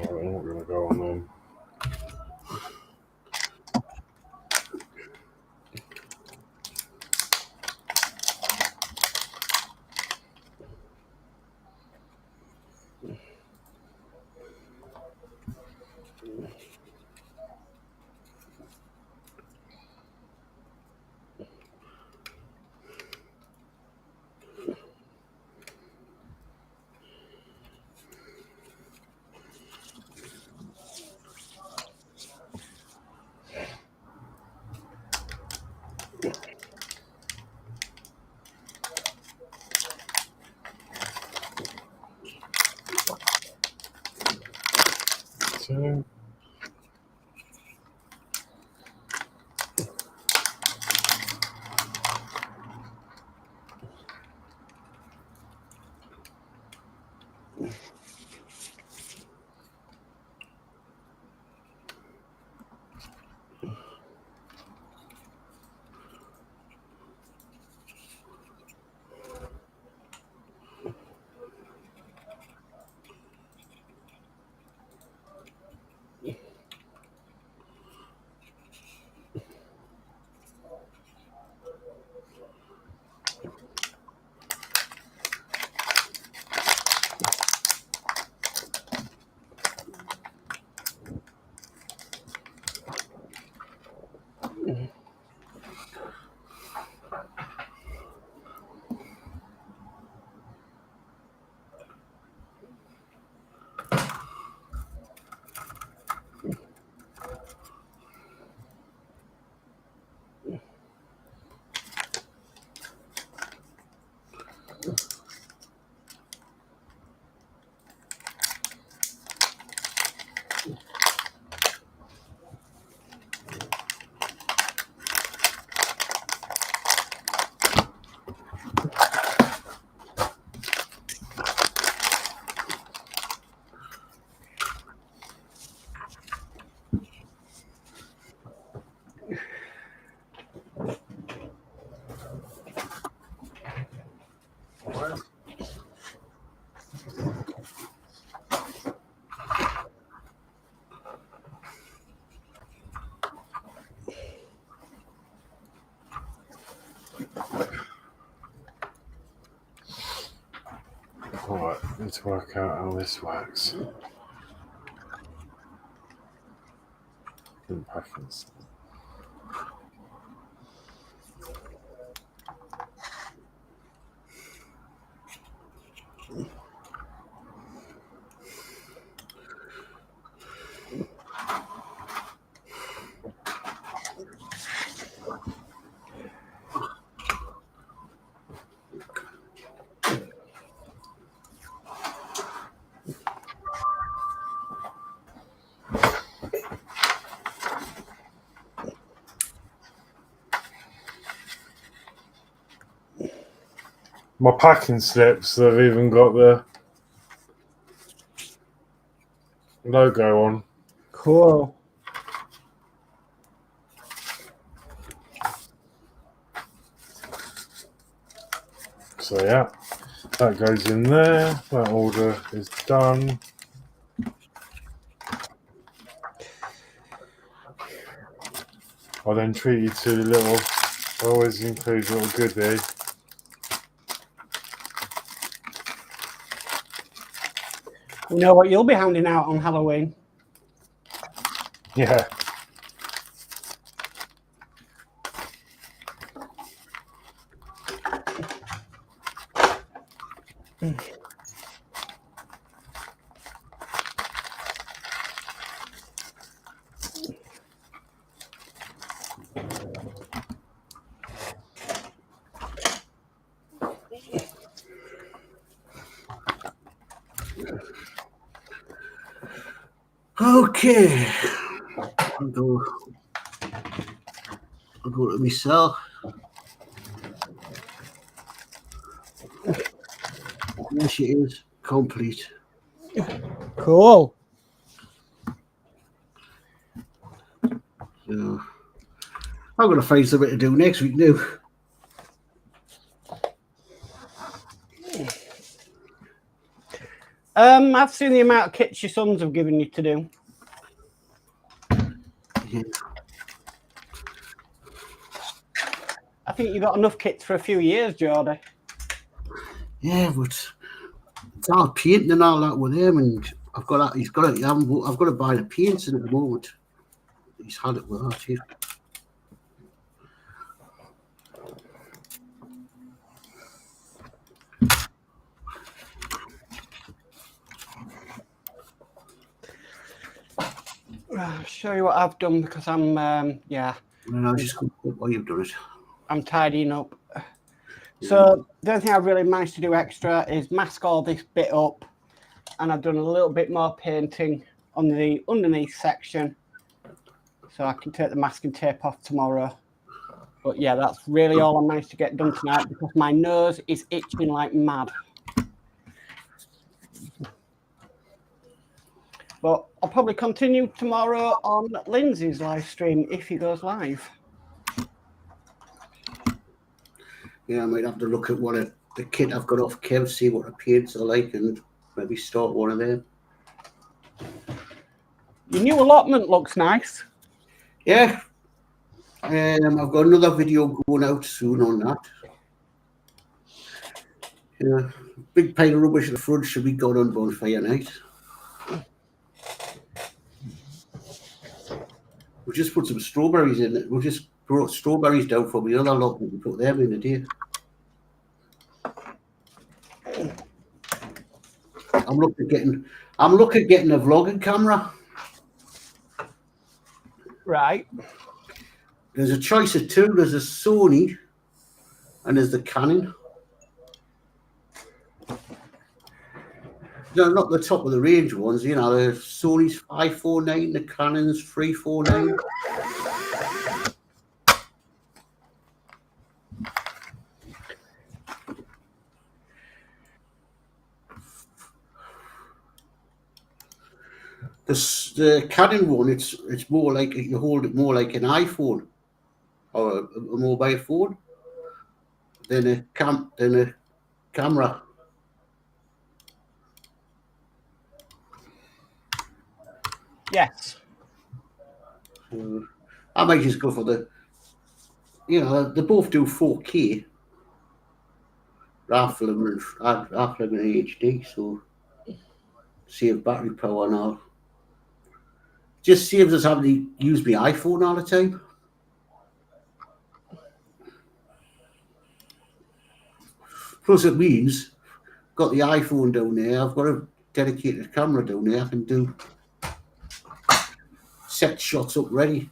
I'm not going to go on then. So, right, need to work out how this works. Packing stuff. My packing slips, they've even got the logo on. Cool. So yeah, that goes in there. That order is done. I then treat you to a little, I always include a little goodie. We know what you'll be handing out on Halloween. Yeah. Okay. I'll go to myself. There she is, complete. Cool. So I'm going to find something to do next week now. I've seen the amount of kits your sons have given you to do. Yeah. I think you got enough kits for a few years, Geordie. Yeah, but it's all painting and all that with him, and I've got to buy the paints in at the moment. He's had it with that here. I'll show you what I've done because I'm, yeah. No, just while you've done it. I'm tidying up. So the only thing I've really managed to do extra is mask all this bit up, and I've done a little bit more painting on the underneath section, so I can take the masking tape off tomorrow. But yeah, that's really all I managed to get done tonight because my nose is itching like mad. But I'll probably continue tomorrow on Lindsey's live stream if he goes live. Yeah, I might have to look at what the kit I've got off Kev, see what the paints are like, and maybe start one of them. Your new allotment looks nice. Yeah. I've got another video going out soon on that. Yeah, big pile of rubbish at the front should be gone on bonfire night. We'll just put some strawberries in it. We'll just brought strawberries down from the other lot and put them in the day. I'm looking at getting a vlogging camera. Right. There's a choice of two. There's a Sony and there's the Canon. No, not the top of the range ones, you know, the Sony's 549, the Canon's 349. The Canon one, it's more like you hold it more like an iPhone or a mobile phone than a camera. Yes. I might just go for the, you know, they both do 4K. Half of them in HD, so save battery power and all. Just saves us having to use my iPhone all the time. Plus it means got the iPhone down there, I've got a dedicated camera down there, I can do set shots up ready.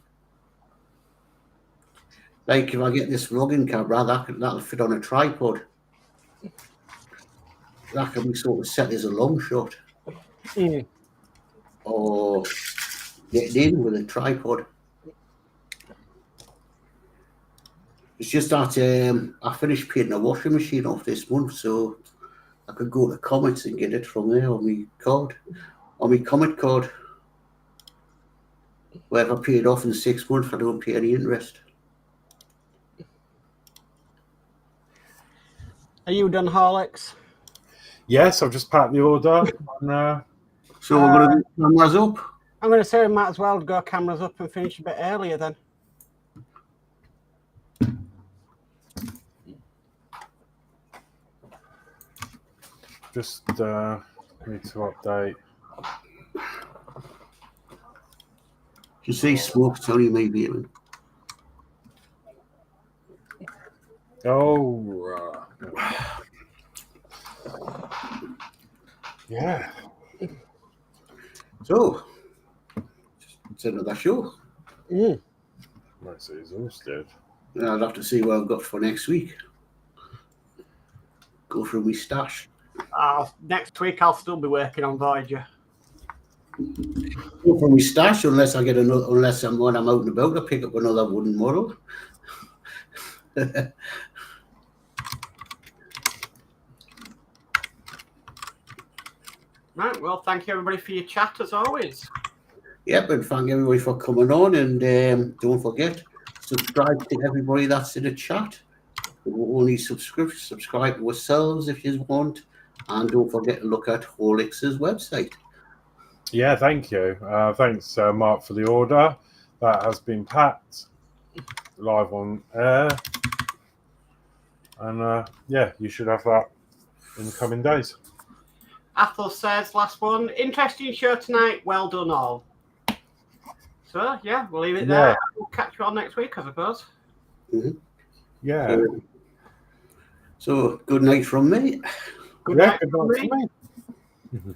Like if I get this vlogging camera, that'll fit on a tripod. That can be sort of set as a long shot. Or getting in with a tripod. It's just that I finished painting a washing machine off this month, so I could go to comments and get it from there on my card, on my comment card. Where if I pay it off in 6 months, I don't pay any interest. Are you done, Horlixs? Yes, I've just packed the order. And, So we're going to do cameras up. I'm going to say we might as well go cameras up and finish a bit earlier then. just need to update. You see smoke, it's only me being. Oh, yeah. So, it's another show. That's exhausted. I'll have to see what I've got for next week. Go through my stash. Next week I'll still be working on Voyager. Go through my stash unless I get another. Unless when I'm out and about, to pick up another wooden model. Right, well, thank you everybody for your chat as always. Yep, and thank everybody for coming on. And don't forget, subscribe to everybody that's in the chat. Only subscribe to ourselves if you want. And don't forget to look at Horlixs' website. Yeah, thank you. Thanks, Mark, for the order. That has been packed live on air. And yeah, you should have that in the coming days. Athol says, last one, interesting show tonight. Well done all. So, yeah, we'll leave it there. We'll catch you all next week, I suppose. Mm-hmm. Yeah. So, good night from me. Good night good from night me. from me.